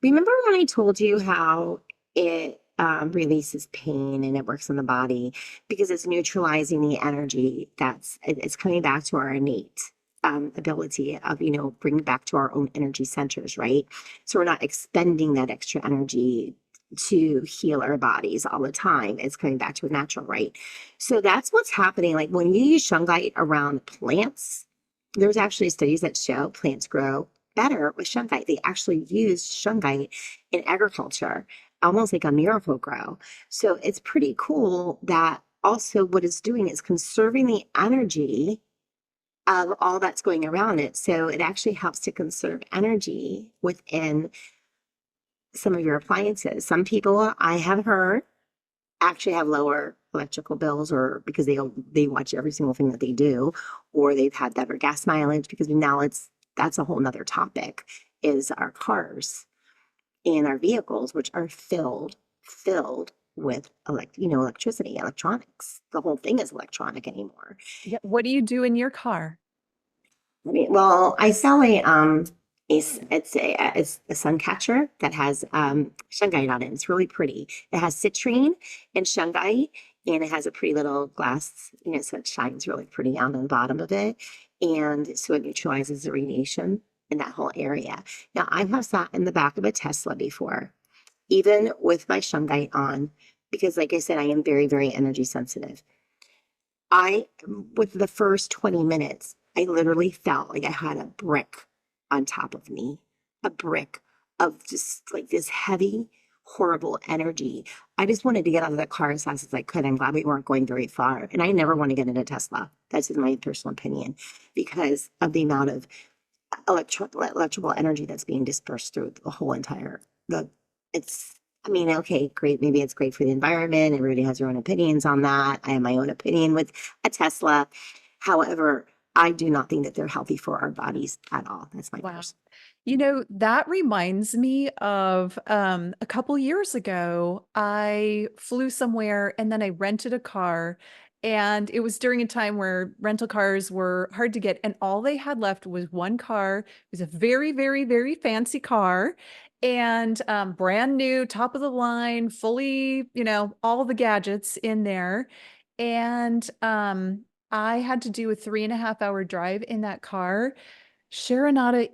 remember when I told you how it releases pain and it works on the body because it's neutralizing the energy it's coming back to our innate ability of, bringing back to our own energy centers, right? So we're not expending that extra energy to heal our bodies all the time. It's coming back to a natural, right? So that's what's happening. Like when you use shungite around plants, there's actually studies that show plants grow better with shungite. They actually use shungite in agriculture, almost like a miracle grow. So it's pretty cool that also what it's doing is conserving the energy of all that's going around it. So it actually helps to conserve energy within some of your appliances. Some people I have heard actually have lower electrical bills or because they watch every single thing that they do, or they've had better gas mileage because now that's a whole nother topic is our cars and our vehicles, which are filled with electricity, electronics. The whole thing is electronic anymore. Yeah. What do you do in your car? Well, I sell it's a sun catcher that has shungite on it. It's really pretty. It has citrine and shungite, and it has a pretty little glass, so it shines really pretty on the bottom of it, and so it neutralizes the radiation in that whole area. Now, I have sat in the back of a Tesla before, even with my shungite on, because, like I said, I am very, very energy sensitive. With the first 20 minutes, I literally felt like I had a brick on top of me, a brick of just like this heavy, horrible energy. I just wanted to get out of the car as fast as I could. I'm glad we weren't going very far. And I never want to get in a Tesla. That's just my personal opinion because of the amount of electrical energy that's being dispersed through the whole it's, I mean, okay, great. Maybe it's great for the environment. Everybody has their own opinions on that. I have my own opinion with a Tesla. However, I do not think that they're healthy for our bodies at all. That's my Wow. personal. That reminds me of a couple years ago, I flew somewhere and then I rented a car. And it was during a time where rental cars were hard to get. And all they had left was one car. It was a very, very, very fancy car and brand new, top of the line, fully, all the gadgets in there. And I had to do a 3.5 hour drive in that car. Sherinata,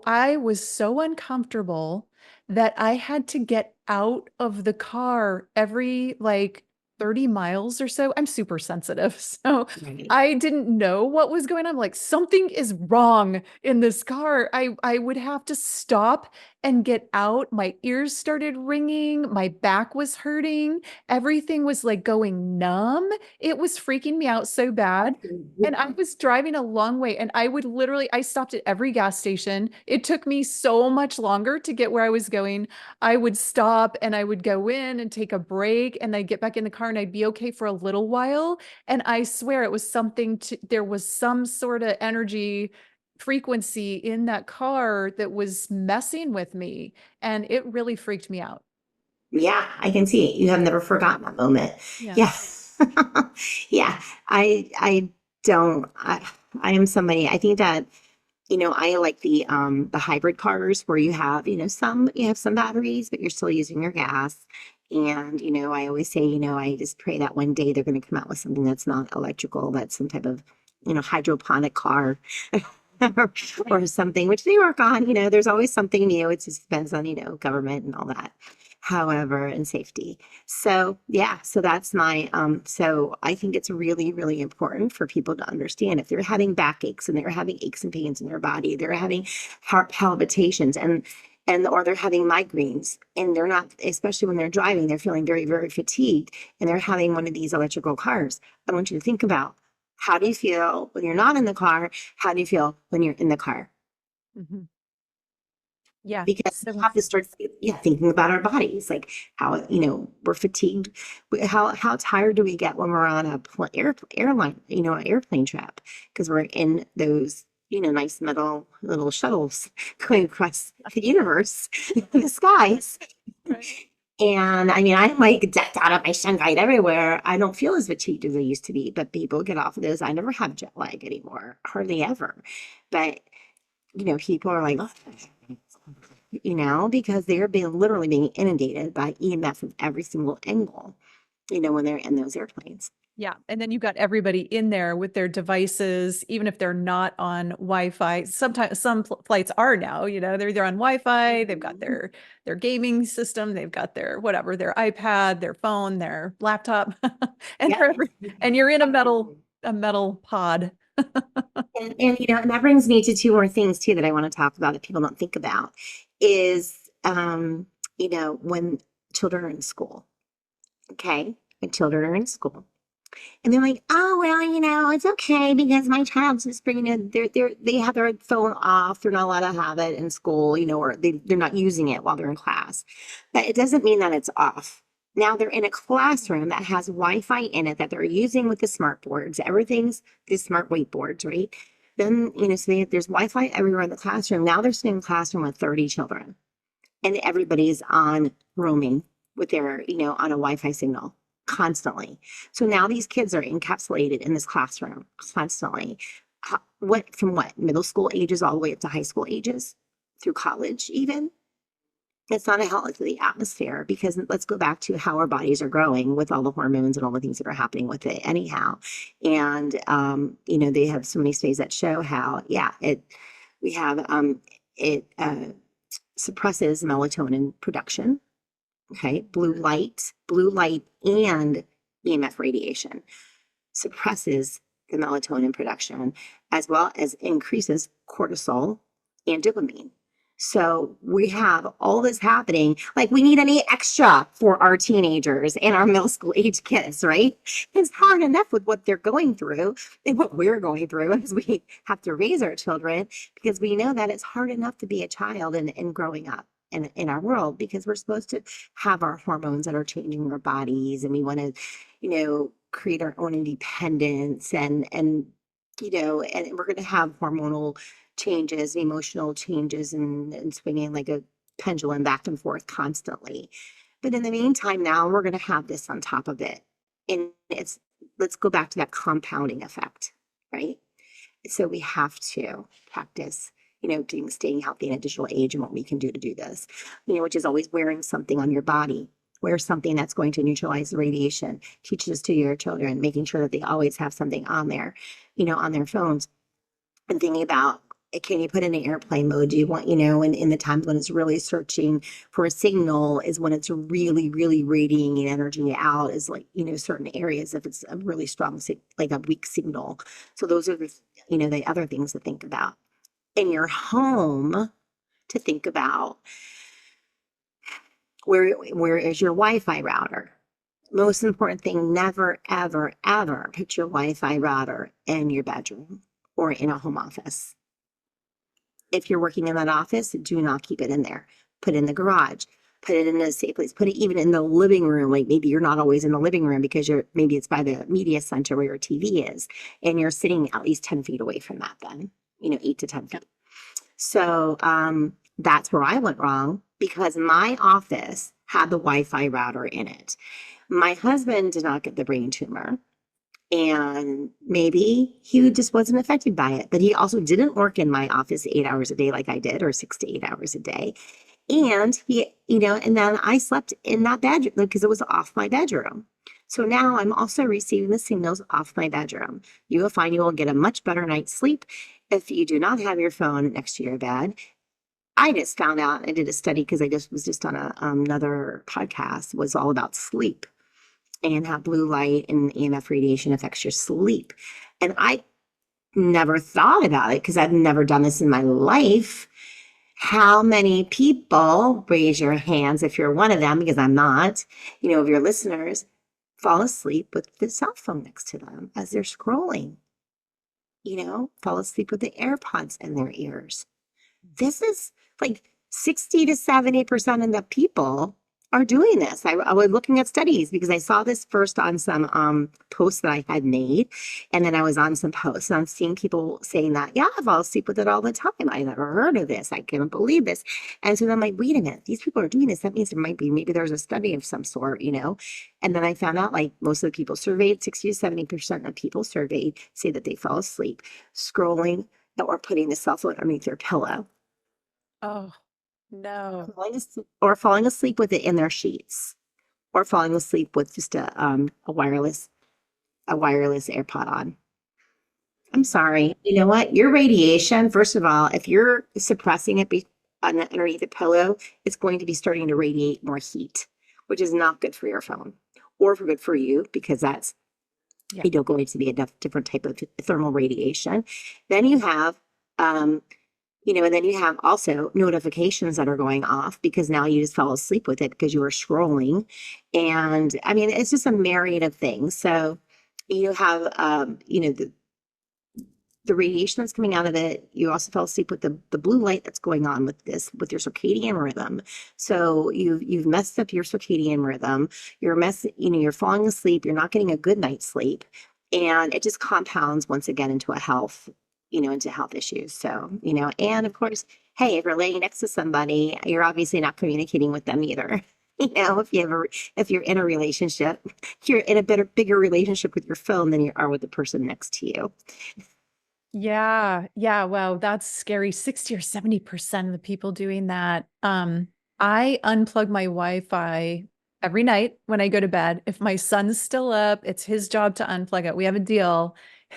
I was so uncomfortable that I had to get out of the car every like 30 miles or so. I'm super sensitive. So Right. I didn't know what was going on. Like something is wrong in this car. I would have to stop and get out. My ears started ringing. My back was hurting. Everything was like going numb. It was freaking me out so bad. And I was driving a long way and I would literally, I stopped at every gas station. It took me so much longer to get where I was going. I would stop and I would go in and take a break and I'd get back in the car and I'd be okay for a little while. And I swear it was there was some sort of energy frequency in that car that was messing with me. And it really freaked me out. Yeah, I can see it. You have never forgotten that moment. Yeah. Yeah. Yeah. I don't I am somebody, I think that, I like the hybrid cars where you have some batteries, but you're still using your gas. And, I always say, I just pray that one day they're going to come out with something that's not electrical, that's some type of, hydroponic car or something, which they work on. There's always something new. It just depends on, government and all that. However, and safety. So yeah, so that's so I think it's really, really important for people to understand if they're having backaches and they're having aches and pains in their body, they're having heart palpitations or they're having migraines and they're not, especially when they're driving, they're feeling very, very fatigued and they're having one of these electrical cars. I want you to think about, how do you feel when you're not in the car? How do you feel when you're in the car? Mhm. Yeah. Because we So have to start, yeah, thinking about our bodies, like how, we're fatigued. How tired do we get when we're on a airline, an airplane trip? Because we're in those, nice metal little shuttles going across the universe, the skies. right. And I mean, I'm like decked out of my Shungite everywhere. I don't feel as fatigued as I used to be, but people get off of those. I never have jet lag anymore, hardly ever. But, people are like, "Oh," because they're literally being inundated by EMF from every single angle, when they're in those airplanes. Yeah. And then you got everybody in there with their devices, even if they're not on Wi-Fi. Sometimes flights are now, they're either on Wi-Fi, they've got their gaming system, they've got their whatever, their iPad, their phone, their laptop, and Yeah. and you're in a metal pod. And that brings me to two more things too that I want to talk about that people don't think about is, when children are in school. Okay. When children are in school. And they're like, oh, well, it's okay because my child's just bringing it. They have their phone off. They're not allowed to have it in school, or they're not using it while they're in class. But it doesn't mean that it's off. Now they're in a classroom that has Wi-Fi in it that they're using with the smart boards. Everything's the smart whiteboards, right? Then, so there's Wi-Fi everywhere in the classroom. Now they're sitting in a classroom with 30 children and everybody's on roaming with their, on a Wi-Fi signal constantly. So now these kids are encapsulated in this classroom constantly. From middle school ages all the way up to high school ages through college even. It's not a healthy atmosphere because let's go back to how our bodies are growing with all the hormones and all the things that are happening with it anyhow. And they have so many studies that show how, yeah, we have it suppresses melatonin production. Okay, blue light and EMF radiation suppresses the melatonin production as well as increases cortisol and dopamine. So we have all this happening. Like we need any extra for our teenagers and our middle school age kids, right? It's hard enough with what they're going through and what we're going through as we have to raise our children because we know that it's hard enough to be a child and growing up in our world because we're supposed to have our hormones that are changing our bodies and we want to, create our own independence and we're going to have hormonal changes, emotional changes, and swinging like a pendulum back and forth constantly. But in the meantime, now we're going to have this on top of it. And let's go back to that compounding effect, right? So we have to practice, staying healthy in a digital age and what we can do to do this, which is always wearing something on your body. Wear something that's going to neutralize the radiation. Teach this to your children, making sure that they always have something on there, on their phones and thinking about can you put it in airplane mode? Do you want, and in the times when it's really searching for a signal is when it's really, really radiating energy out is like, certain areas if it's a really strong, like a weak signal. So those are the other things to think about. In your home, to think about where is your Wi-Fi router? Most important thing, never, ever, ever put your Wi-Fi router in your bedroom or in a home office. If you're working in that office, do not keep it in there. Put it in the garage. Put it in a safe place. Put it even in the living room. Like maybe you're not always in the living room because maybe it's by the media center where your TV is, and you're sitting at least 10 feet away from that then, 8 to 10 feet. So that's where I went wrong because my office had the Wi-Fi router in it. My husband did not get the brain tumor. And maybe he just wasn't affected by it, but he also didn't work in my office 8 hours a day like I did, or 6 to 8 hours a day. And and then I slept in that bedroom because it was off my bedroom. So now I'm also receiving the signals off my bedroom. You will find you will get a much better night's sleep if you do not have your phone next to your bed. I just found out, I did a study because I was just on another podcast, was all about sleep and how blue light and EMF radiation affects your sleep. And I never thought about it because I've never done this in my life. How many people, raise your hands if you're one of them, because I'm not, of your listeners, fall asleep with the cell phone next to them as they're scrolling, fall asleep with the AirPods in their ears. This is like 60 to 70% of the people are doing this. I was looking at studies because I saw this first on some posts that I had made. And then I was on some posts and I'm seeing people saying that, yeah, I fall asleep with it all the time. I never heard of this. I can't believe this. And so then I'm like, wait a minute, these people are doing this. That means maybe there's a study of some sort, And then I found out like most of the people surveyed, 60 to 70% of people surveyed say that they fall asleep scrolling or putting the cell phone underneath their pillow. Oh, no. Falling asleep with it in their sheets, or falling asleep with just a wireless AirPod on. I'm sorry. You know what? Your radiation, first of all, if you're suppressing it underneath the pillow, it's going to be starting to radiate more heat, which is not good for your phone or good for you because that's going to be a different type of thermal radiation. Then you have and then you have also notifications that are going off because now you just fell asleep with it because you were scrolling. And I mean, it's just a myriad of things. So you have, the radiation that's coming out of it. You also fell asleep with the blue light that's going on with your circadian rhythm. So you've messed up your circadian rhythm. You're falling asleep. You're not getting a good night's sleep. And it just compounds once again into into health issues. So, and of course, hey, if you're laying next to somebody, you're obviously not communicating with them either. If you're in a relationship, you're in a bigger relationship with your phone than you are with the person next to you. Yeah. Yeah. Wow. That's scary. 60 or 70% of the people doing that. I unplug my Wi-Fi every night when I go to bed. If my son's still up, it's his job to unplug it. We have a deal.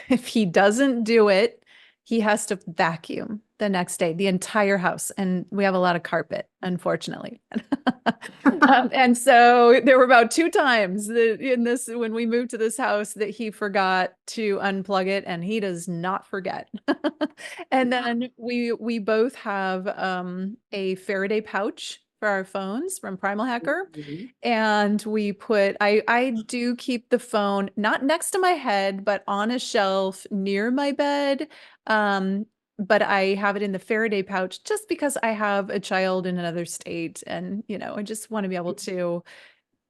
If he doesn't do it, he has to vacuum the next day, the entire house. And we have a lot of carpet, unfortunately. And so there were about 2 times when we moved to this house that he forgot to unplug it, and he does not forget. And then we both have a Faraday pouch for our phones from Primal Hacker. And I do keep the phone not next to my head, but on a shelf near my bed. But I have it in the Faraday pouch just because I have a child in another state. And, I just want to be able to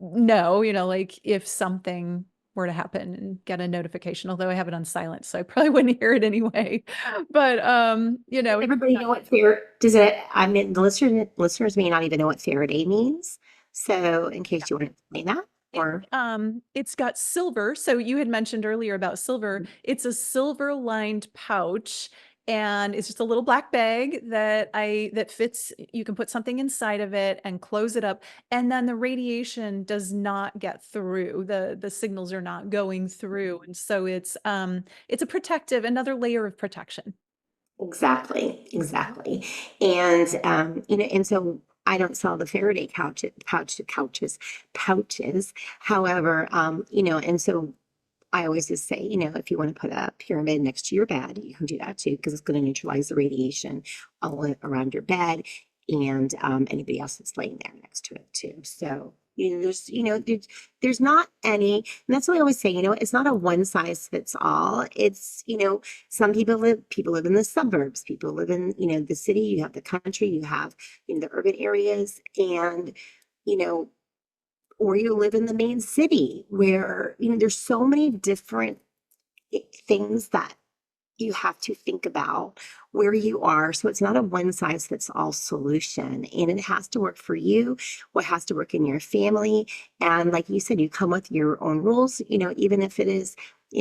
know, like if something were to happen and get a notification, although I have it on silent, so I probably wouldn't hear it anyway. But, Everybody know what I mean, the listeners may not even know what Faraday means. So in case you want to explain that. Or it's got silver. So you had mentioned earlier about silver. It's a silver lined pouch, and it's just a little black bag that fits. You can put something inside of it and close it up, and then the radiation does not get through. The signals are not going through, and so it's a another layer of protection. Exactly, exactly. And and so I don't sell the Faraday pouches. However, and so I always just say, if you want to put a pyramid next to your bed, you can do that too, because it's going to neutralize the radiation around your bed and anybody else that's laying there next to it too. So, there's not any, and that's what I always say, it's not a one size fits all. It's, some people live in the suburbs, people live in, the city, you have the country, you have, the urban areas, and, you know, or you live in the main city where, there's so many different things that you have to think about where you are. So it's not a one size fits all solution. And it has to work for you, what has to work in your family. And like you said, you come with your own rules, even if it is,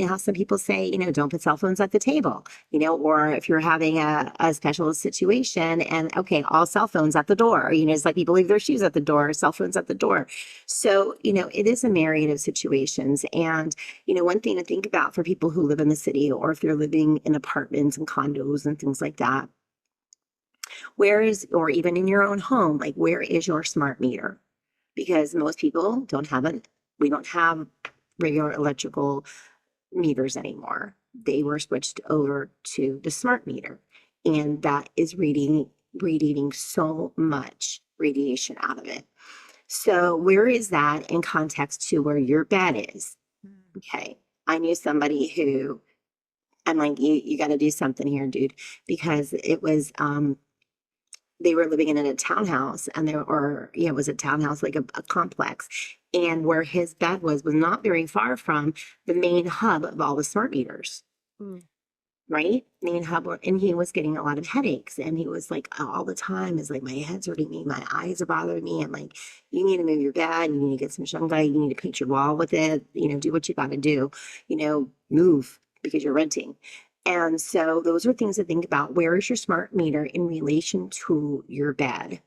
how some people say, don't put cell phones at the table, or if you're having a special situation and okay, all cell phones at the door, it's like people leave their shoes at the door, cell phones at the door. So, it is a myriad of situations. And one thing to think about for people who live in the city or if you're living in apartments and condos and things like that, or even in your own home, like where is your smart meter? Because most people we don't have regular electrical meters anymore. They were switched over to the smart meter, and that is radiating so much radiation out of it. So where is that in context to where your bed is? Okay. I knew somebody who I'm like, you got to do something here, dude, because it was, they were living in a townhouse and it was a townhouse, like a complex. And where his bed was not very far from the main hub of all the smart meters, Mm. right? Main hub, and he was getting a lot of headaches. And he was like, all the time is like, my head's hurting me, my eyes are bothering me. I'm like, you need to move your bed, you need to get some shungite, you need to paint your wall with it, do what you got to do, move because you're renting. And so those are things to think about. Where is your smart meter in relation to your bed?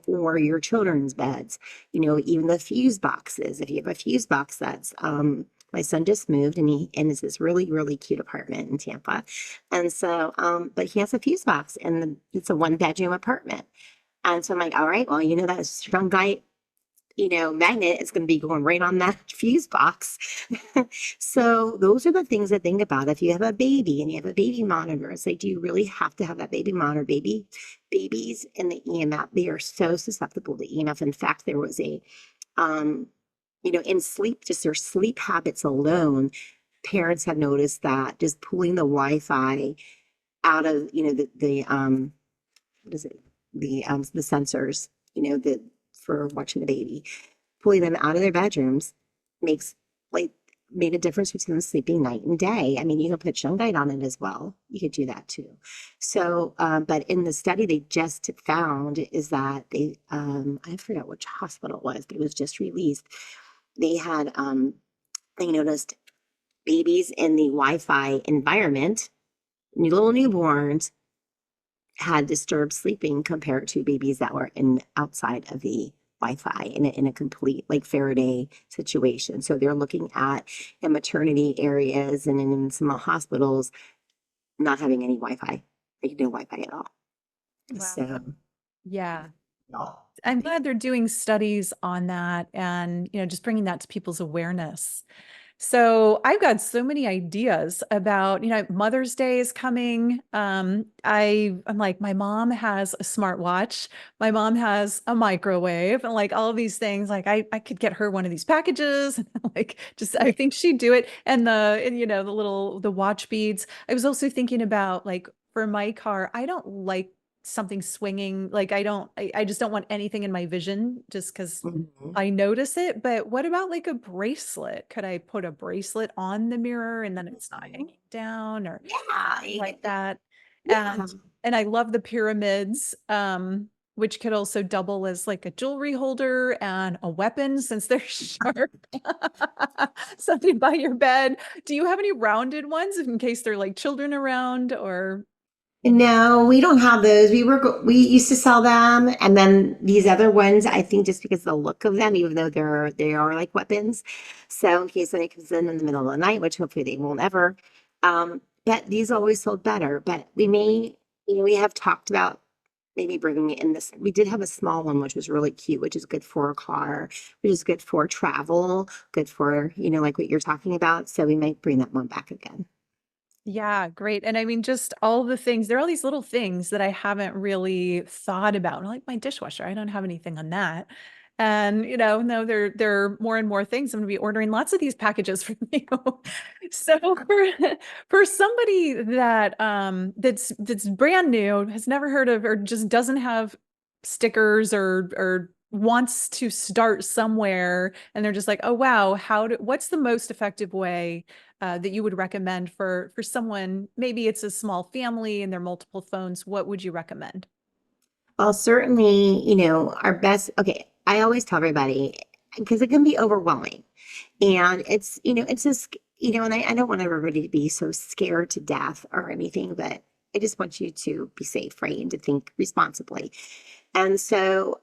Or your children's beds, even the fuse boxes. If you have a fuse box that's my son just moved and it's this really, really cute apartment in Tampa. And so, but he has a fuse box and it's a 1 bedroom apartment. And so I'm like, all right, well, that Shungite, magnet is going to be going right on that fuse box. So those are the things to think about. If you have a baby and you have a baby monitor, it's like, do you really have to have that baby monitor? Babies in the EMF, they are so susceptible to EMF. In fact, there was um, in sleep, just their sleep habits alone, parents have noticed that just pulling the Wi-Fi out of, what is it? The sensors, that for watching the baby, pulling them out of their bedrooms makes like made a difference between them sleeping night and day. I mean, you can put shungite on it as well. You could do that too. So, but in the study they just found is that I forgot which hospital it was, but it was just released. They had, they noticed babies in the Wi-Fi environment, little newborns, had disturbed sleeping compared to babies that were in outside of the Wi-Fi in a complete like Faraday situation. So they're looking at in maternity areas and in some hospitals not having any Wi-Fi, like no Wi-Fi at all. Wow. So Yeah. yeah. I'm glad they're doing studies on that and, just bringing that to people's awareness. So I've got so many ideas about, Mother's Day is coming. I'm like, my mom has a smartwatch. My mom has a microwave and like all of these things. Like I could get her one of these packages and like, just, I think she'd do it. And the watch beads. I was also thinking about like for my car, I don't like something swinging. Like I just don't want anything in my vision just because Mhm. I notice it, but what about like a bracelet? Could I put a bracelet on the mirror and then it's not hanging down or Yeah, something like that? yeah. And I love the pyramids, which could also double as like a jewelry holder and a weapon since they're sharp. Something by your bed. Do you have any rounded ones in case they're like children around or No, we don't have those. We used to sell them, and then these other ones, I think, just because of the look of them, even though they are like weapons. So in case somebody comes in the middle of the night, which hopefully they won't ever, but these always sold better. But we may We have talked about maybe bringing it in this. We did have a small one, which was really cute, which is good for a car, which is good for travel, good for, like what you're talking about. So we might bring that one back again. Yeah, great. And I mean, just all the things, there are all these little things that I haven't really thought about. Like my dishwasher, I don't have anything on that. And no, there are more and more things. I'm gonna be ordering lots of these packages from you. So for somebody that's brand new, has never heard of or just doesn't have stickers or wants to start somewhere and they're just like, oh wow, what's the most effective way that you would recommend for someone, maybe it's a small family and there are multiple phones, what would you recommend? Well, certainly, our best. Okay, I always tell everybody because it can be overwhelming. And it's just, and I don't want everybody to be so scared to death or anything, but I just want you to be safe, right? And to think responsibly. And so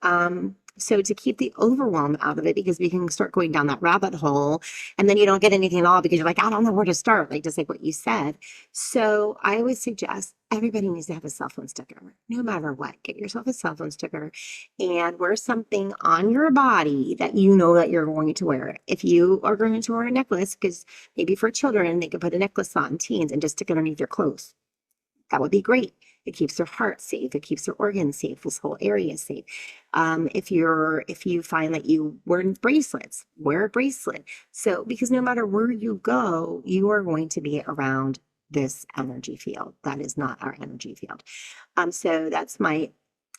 to keep the overwhelm out of it, because we can start going down that rabbit hole and then you don't get anything at all because you're like, I don't know where to start, like just like what you said. So I always suggest everybody needs to have a cell phone sticker, no matter what. Get yourself a cell phone sticker and wear something on your body that you know that you're going to wear. If you are going to wear a necklace, because maybe for children, they can put a necklace on, teens, and just stick it underneath their clothes. That would be great. It keeps their heart safe. It keeps their organs safe. This whole area is safe. If you find that you wear bracelets, wear a bracelet. So because no matter where you go, you are going to be around this energy field. That is not our energy field. So that's my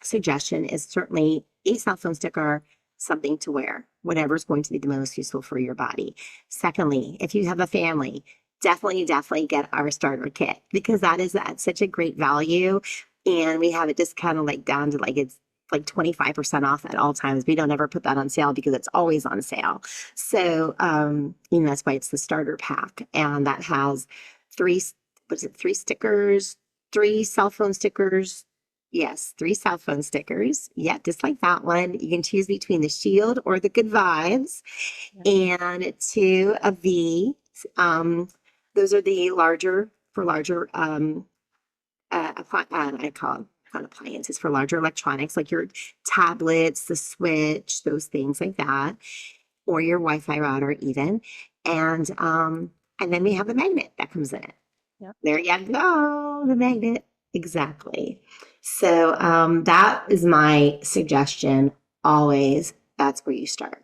suggestion is certainly a cell phone sticker, something to wear, whatever's going to be the most useful for your body. Secondly, if you have a family, definitely get our starter kit because that is at such a great value. And we have it just kind of like down to like it's like 25% off at all times. We don't ever put that on sale because it's always on sale. So that's why it's the starter pack. And that has three, what is it, three stickers, three cell phone stickers. Yes, three cell phone stickers. Yeah, just like that one. You can choose between the shield or the good vibes. And two of the those are the larger for larger I call them not appliances for larger electronics like your tablets, the switch, those things like that, or your Wi-Fi router even. And then we have the magnet that comes in it. Yep. There you go, the magnet. Exactly. So that is my suggestion always. That's where you start.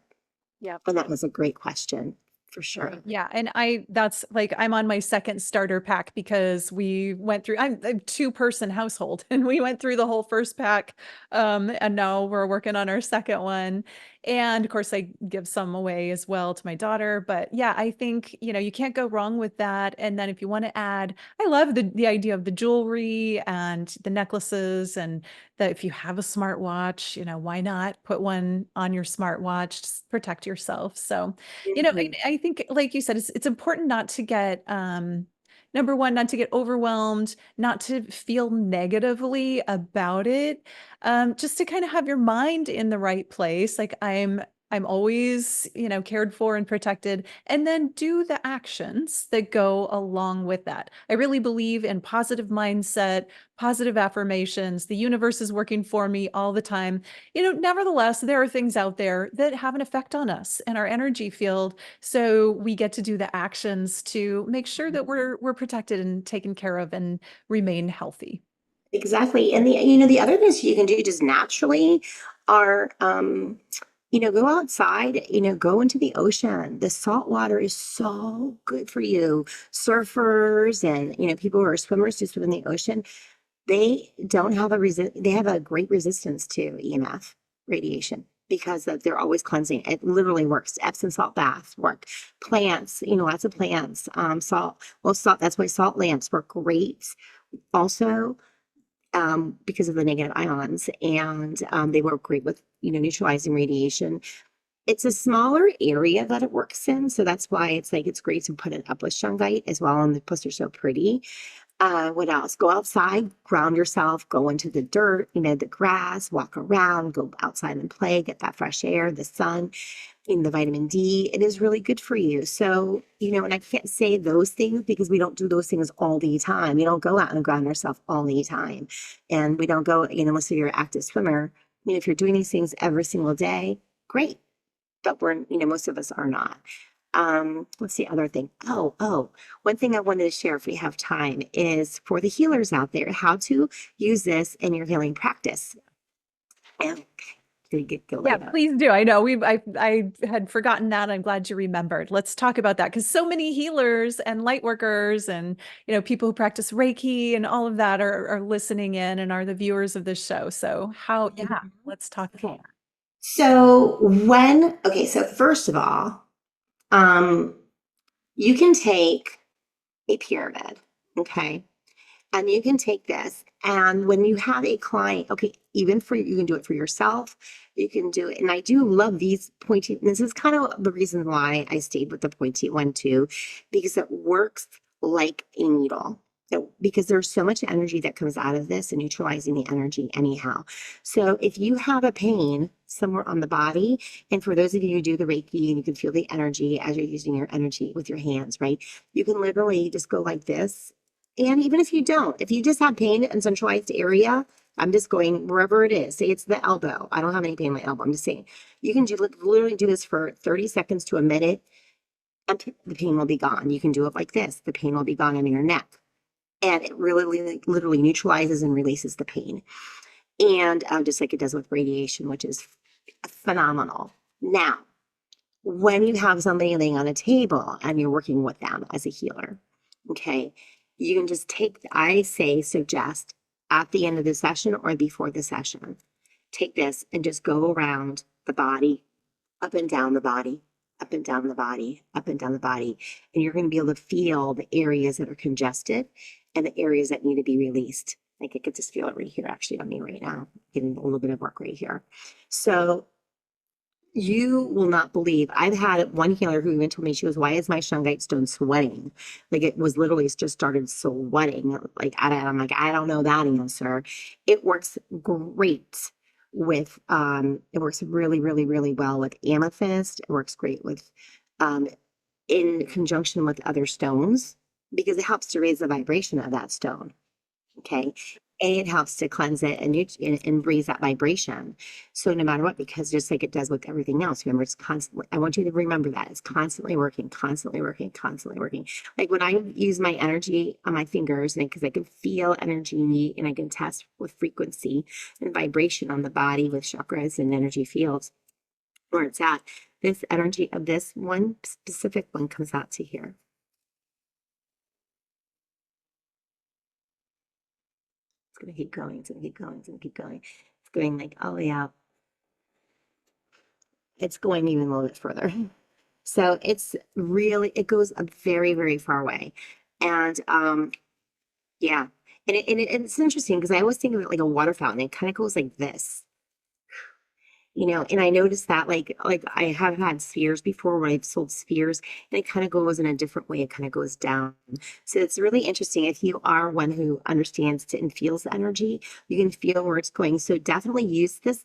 Yep. And that was a great question for sure. Yeah. And that's like, I'm on my second starter pack because we went through, I'm a 2-person household and we went through the whole first pack. And now we're working on our second one. And of course I give some away as well to my daughter, but yeah, I think, you can't go wrong with that. And then if you want to add, I love the idea of the jewelry and the necklaces and that if you have a smartwatch, why not put one on your smartwatch, just protect yourself. So Mhm. I think, like you said, it's important not to get, number one, not to get overwhelmed, not to feel negatively about it, just to kind of have your mind in the right place. Like I'm always, cared for and protected, and then do the actions that go along with that. I really believe in positive mindset, positive affirmations. The universe is working for me all the time. Nevertheless, there are things out there that have an effect on us and our energy field. So we get to do the actions to make sure that we're protected and taken care of and remain healthy. Exactly. And the other things you can do just naturally are, go outside, go into the ocean. The salt water is so good for you. Surfers and, people who are swimmers who swim in the ocean, they don't have they have a great resistance to EMF radiation because they're always cleansing. It literally works. Epsom salt baths work. Plants, lots of plants, salt. Well, salt, that's why salt lamps work great. Also, because of the negative ions, and they work great with neutralizing radiation. It's a smaller area that it works in, so that's why it's great to put it up with shungite as well, and plus they're so pretty. What else? Go outside, ground yourself, go into the dirt, the grass, walk around, go outside and play, get that fresh air, the sun, in the vitamin D. It is really good for you. So, and I can't say those things because we don't do those things all the time. We don't go out and ground ourselves all the time. And we don't go, unless you're an active swimmer. If you're doing these things every single day, great. But most of us are not. What's the other thing? One thing I wanted to share if we have time is for the healers out there, how to use this in your healing practice. And yeah, please do. I know I had forgotten that. I'm glad you remembered. Let's talk about that because so many healers and light workers and people who practice Reiki and all of that are listening in and are the viewers of this show. So let's talk. Okay. So first of all, you can take a pyramid, okay? And you can take this, and when you have a client, okay, even for you can do it for yourself, you can do it. And I do love these pointy, this is kind of the reason why I stayed with the pointy one too, because it works like a needle. Because there's so much energy that comes out of this and neutralizing the energy anyhow. So if you have a pain somewhere on the body, and for those of you who do the Reiki and you can feel the energy as you're using your energy with your hands, right? You can literally just go like this. And even if you don't, if you just have pain in centralized area, I'm just going wherever it is. Say it's the elbow. I don't have any pain in my elbow. I'm just saying you can literally do this for 30 seconds to a minute and the pain will be gone. You can do it like this. The pain will be gone in your neck. And it really literally neutralizes and releases the pain. And just like it does with radiation, which is phenomenal. Now, when you have somebody laying on a table and you're working with them as a healer, okay, you can just suggest at the end of the session or before the session, take this and just go around the body, up and down the body, up and down the body, up and down the body. And you're going to be able to feel the areas that are congested and the areas that need to be released. Like I could just feel it right here, actually, on me right now, getting a little bit of work right here. So you will not believe. I've had one healer who even told me, she goes, why is my Shungite stone sweating? Like it was literally just started sweating. Like I'm like, I don't know that answer. It works great with it works really well with amethyst. It works great with in conjunction with other stones because it helps to raise the vibration of that stone. Okay. And it helps to cleanse it and raise that vibration. So no matter what, because just like it does with everything else, remember, it's constantly, I want you to remember that it's constantly working, constantly working, constantly working. Like when I use my energy on my fingers, and because I can feel energy and I can test with frequency and vibration on the body with chakras and energy fields where it's at, this energy of this one specific one comes out to here. Going to keep going, it's going to keep going, it's going to keep going. It's going like all the way out. It's going even a little bit further. So it's really, it goes a very far away. And yeah. And it's interesting because I always think of it like a water fountain. It kind of goes like this. And I noticed that like I have had spheres before where I've sold spheres and it kind of goes in a different way. It kind of goes down. So it's really interesting. If you are one who understands and feels the energy, you can feel where it's going. So definitely use this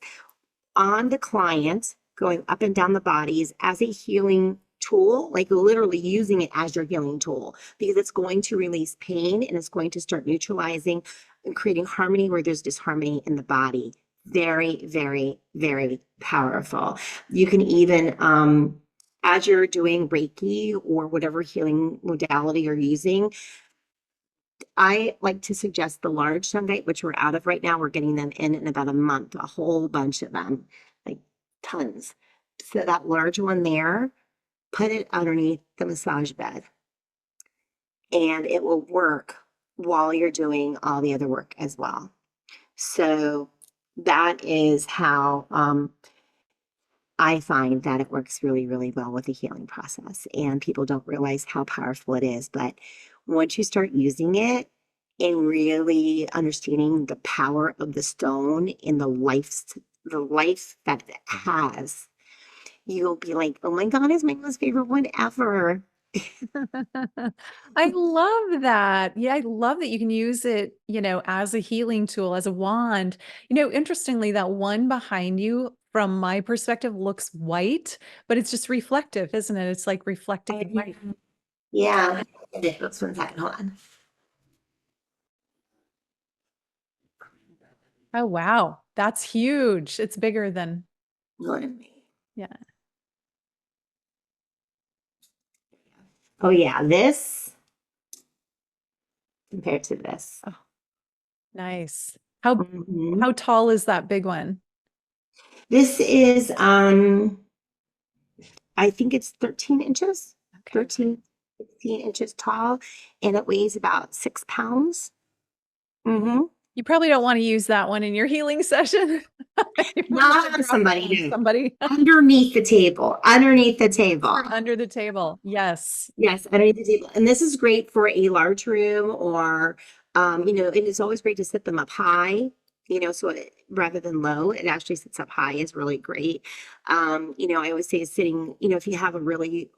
on the client going up and down the bodies as a healing tool, like literally using it as your healing tool because it's going to release pain and it's going to start neutralizing and creating harmony where there's disharmony in the body. Very powerful. You can even, as you're doing Reiki or whatever healing modality you're using, I like to suggest the large Shungite, which we're out of right now. We're getting them in about a month, a whole bunch of them, like tons. So that large one there, put it underneath the massage bed and it will work while you're doing all the other work as well. So that is how I find that it works really well with the healing process. And people don't realize how powerful it is. But once you start using it and really understanding the power of the stone and the life that it has, you'll be like, oh my God, it's my most favorite one ever. I love that. Yeah, I love that you can use it, as a healing tool, as a wand. Interestingly, that one behind you, from my perspective, looks white, but it's just reflective, isn't it? It's like reflecting light. Yeah. Just 1 second. Hold on. Oh, wow. That's huge. It's bigger than, Hold on. yeah. Oh yeah, this compared to this. Oh, nice. How Mhm. how tall is that big one? This is I think it's 13 inches, Okay. 13, 16 inches tall, and it weighs about 6 pounds. Mm-hmm. You probably don't want to use that one in your healing session. You might want Not to on drop that somebody, on no. somebody. Underneath the table. Underneath the table. Or under the table. Yes. Yes, underneath the table. And this is great for a large room or and it's always great to sit them up high, so rather than low, it actually sits up high is really great. I always say sitting, if you have a really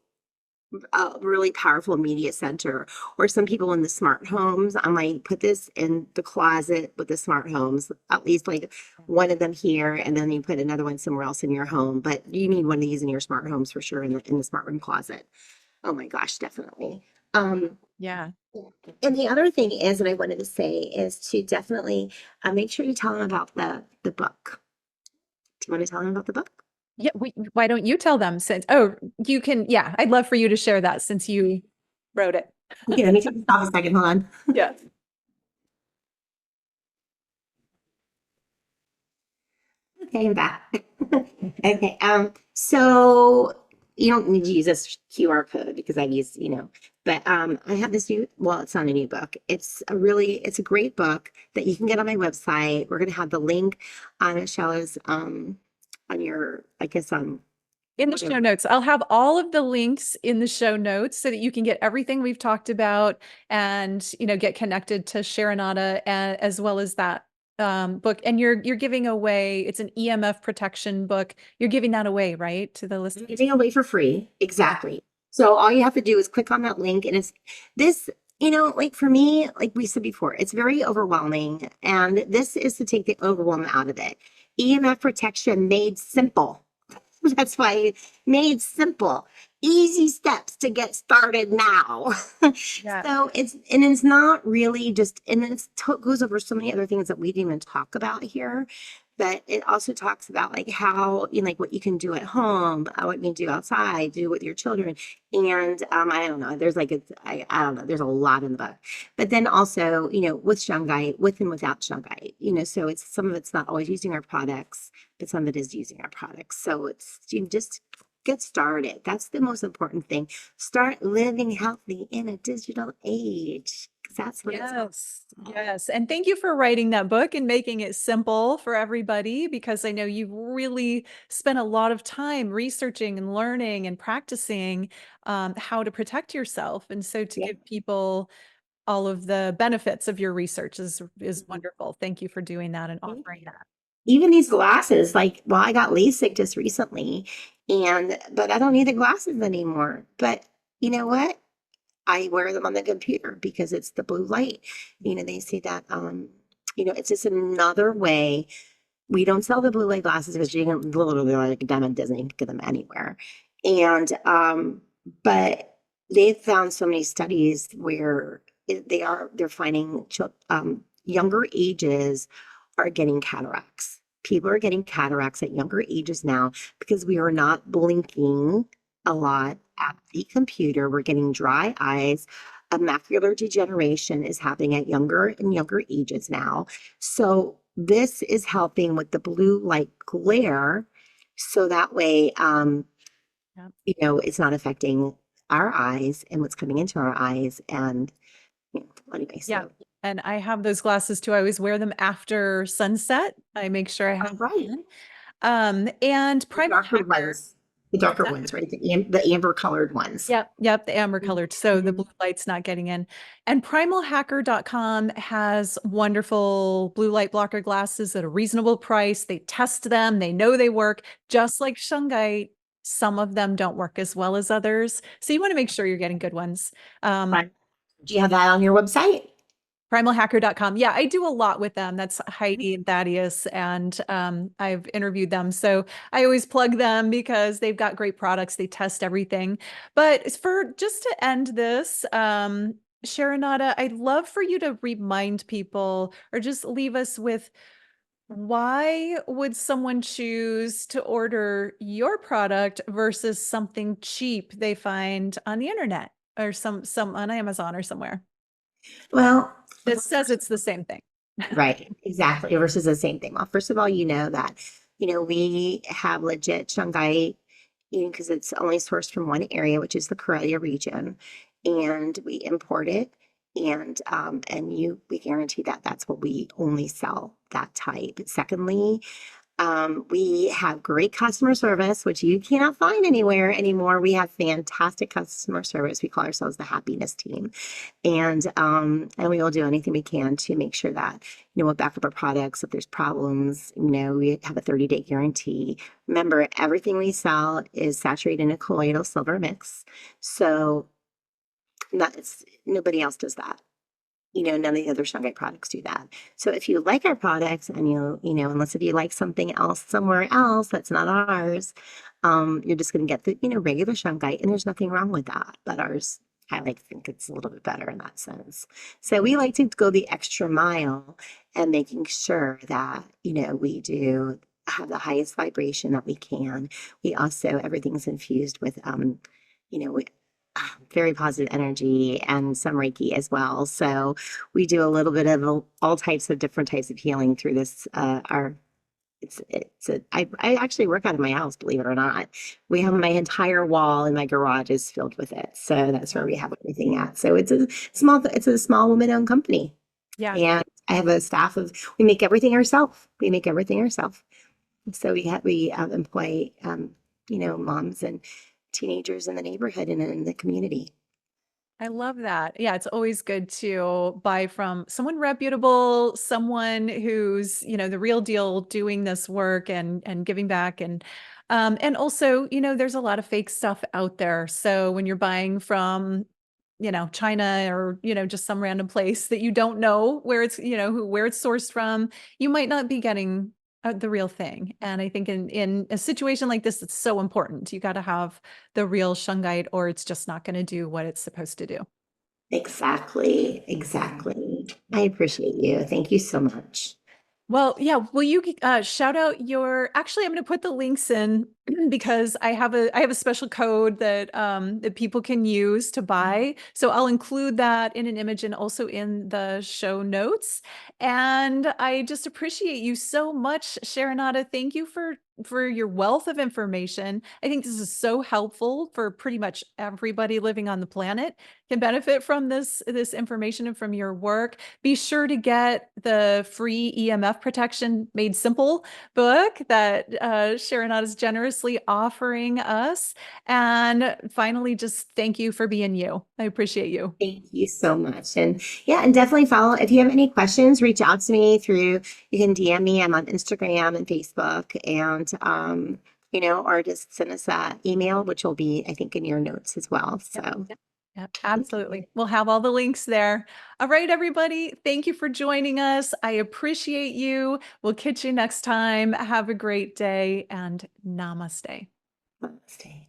powerful media center, or some people in the smart homes, I might put this in the closet with the smart homes, at least like one of them here, and then you put another one somewhere else in your home. But you need one of these in your smart homes for sure, in the smart room closet. Oh my gosh, definitely. Um, Yeah. and the other thing is, that I wanted to say is to definitely make sure you tell them about the book. Do you want to tell them about the book? Yeah. Why don't you tell them you can, yeah, I'd love for you to share that since you wrote it. Okay, let me take this off a second. Hold on. Yeah. Okay, I'm back. Okay, so you don't need to use this QR code because I use, but I have this well, it's not a new book. It's a great book that you can get on my website. We're gonna have the link on Michelle's on your, I guess In the show whatever. notes, I'll have all of the links in the show notes so that you can get everything we've talked about and, get connected to Sherinata as well as that book. And you're giving away, it's an EMF protection book. You're giving that away, right? To the I'm listeners. giving away for free. Exactly. So all you have to do is click on that link, and it's this, like for me, like we said before, it's very overwhelming. And this is to take the overwhelm out of it. EMF protection made simple. That's why made simple. Easy steps to get started now. Yeah. So it's not really just, and it goes over so many other things that we didn't even talk about here. But it also talks about like how, like what you can do at home, what you can do outside, do with your children. And I don't know, there's like, I don't know, there's a lot in the book. But then also, with Shungite, with and without Shungite, so it's some of it's not always using our products, but some of it is using our products. So it's, you just get started. That's the most important thing. Start living healthy in a digital age. Because that's what it's all Yes. about. Yes. And thank you for writing that book and making it simple for everybody, because I know you've really spent a lot of time researching and learning and practicing how to protect yourself. And so to Yeah. give people all of the benefits of your research is Mhm. wonderful. Thank you for doing that and offering that. Even these glasses, like, well, I got LASIK just recently, but I don't need the glasses anymore. But you know what? I wear them on the computer because it's the blue light. They say that, it's just another way. We don't sell the blue light glasses because you can literally like them at Disney, you can get them anywhere. And but they've found so many studies where they're finding younger ages are getting cataracts. People are getting cataracts at younger ages now because we are not blinking a lot at the computer. We're getting dry eyes. A macular degeneration is happening at younger and younger ages now. So this is helping with the blue light glare. So that way, Yeah. it's not affecting our eyes and what's coming into our eyes. And anyway, Yeah. so And I have those glasses too. I always wear them after sunset. I make sure I have them right. on. And The Primal darker Hacker. ones, the What's darker that? ones, right? The amber colored ones. Yep, yep, the amber colored. So the Mhm. blue light's not getting in. And primalhacker.com has wonderful blue light blocker glasses at a reasonable price. They test them, they know they work, just like Shungite. Some of them don't work as well as others. So you want to make sure you're getting good ones. Right. Do you have that on your website? Primalhacker.com. Yeah, I do a lot with them. That's Heidi and Thaddeus, and I've interviewed them. So I always plug them because they've got great products. They test everything. But for just to end this, Sherinata, I'd love for you to remind people or just leave us with why would someone choose to order your product versus something cheap they find on the internet or some on Amazon or somewhere Well, that says it's the same thing? right, exactly. Versus the same thing. Well, first of all, you know that, we have legit Shungite, because it's only sourced from one area, which is the Karelia region, and we import it, and we guarantee that that's what we only sell, that type. Secondly, we have great customer service, which you cannot find anywhere anymore. We have fantastic customer service. We call ourselves the happiness team. And we will do anything we can to make sure that, we'll back up our products. If there's problems, we have a 30-day guarantee. Remember, everything we sell is saturated in a colloidal silver mix. So nobody else does that. None of the other Shungite products do that. So if you like our products and unless if you like something else somewhere else that's not ours, you're just going to get the, regular Shungite, and there's nothing wrong with that. But ours, I think it's a little bit better in that sense. So we like to go the extra mile and making sure that, we do have the highest vibration that we can. We also, everything's infused with, very positive energy and some Reiki as well. So we do a little bit of all types of different types of healing through this. I actually work out of my house, believe it or not. We have my entire wall in my garage is filled with it. So that's where we have everything at. So it's a small woman-owned company. Yeah. And I have a staff we make everything ourselves. We make everything ourselves. So we employ, moms and teenagers in the neighborhood and in the community. I love that. Yeah, it's always good to buy from someone reputable, someone who's, the real deal doing this work and giving back and also, there's a lot of fake stuff out there. So when you're buying from, China or, just some random place that you don't know where it's, where it's sourced from, you might not be getting the real thing. And I think in a situation like this, it's so important. You got to have the real Shungite or it's just not going to do what it's supposed to do. Exactly. Exactly. I appreciate you. Thank you so much. Well, yeah. Will you shout out your? Actually, I'm going to put the links in because I have a special code that people can use to buy. So I'll include that in an image and also in the show notes. And I just appreciate you so much, Sherinata. Thank you for your wealth of information. I think this is so helpful for pretty much everybody living on the planet can benefit from this information and from your work. Be sure to get the free EMF protection made simple book that Sharonat is generously offering us. And finally, just thank you for being you. I appreciate you. Thank you so much. And yeah, and definitely follow. If you have any questions, reach out to me you can DM me. I'm on Instagram and Facebook and, or just send us that email, which will be, I think, in your notes as well. So. Yep, absolutely. We'll have all the links there. All right, everybody. Thank you for joining us. I appreciate you. We'll catch you next time. Have a great day and namaste. Namaste.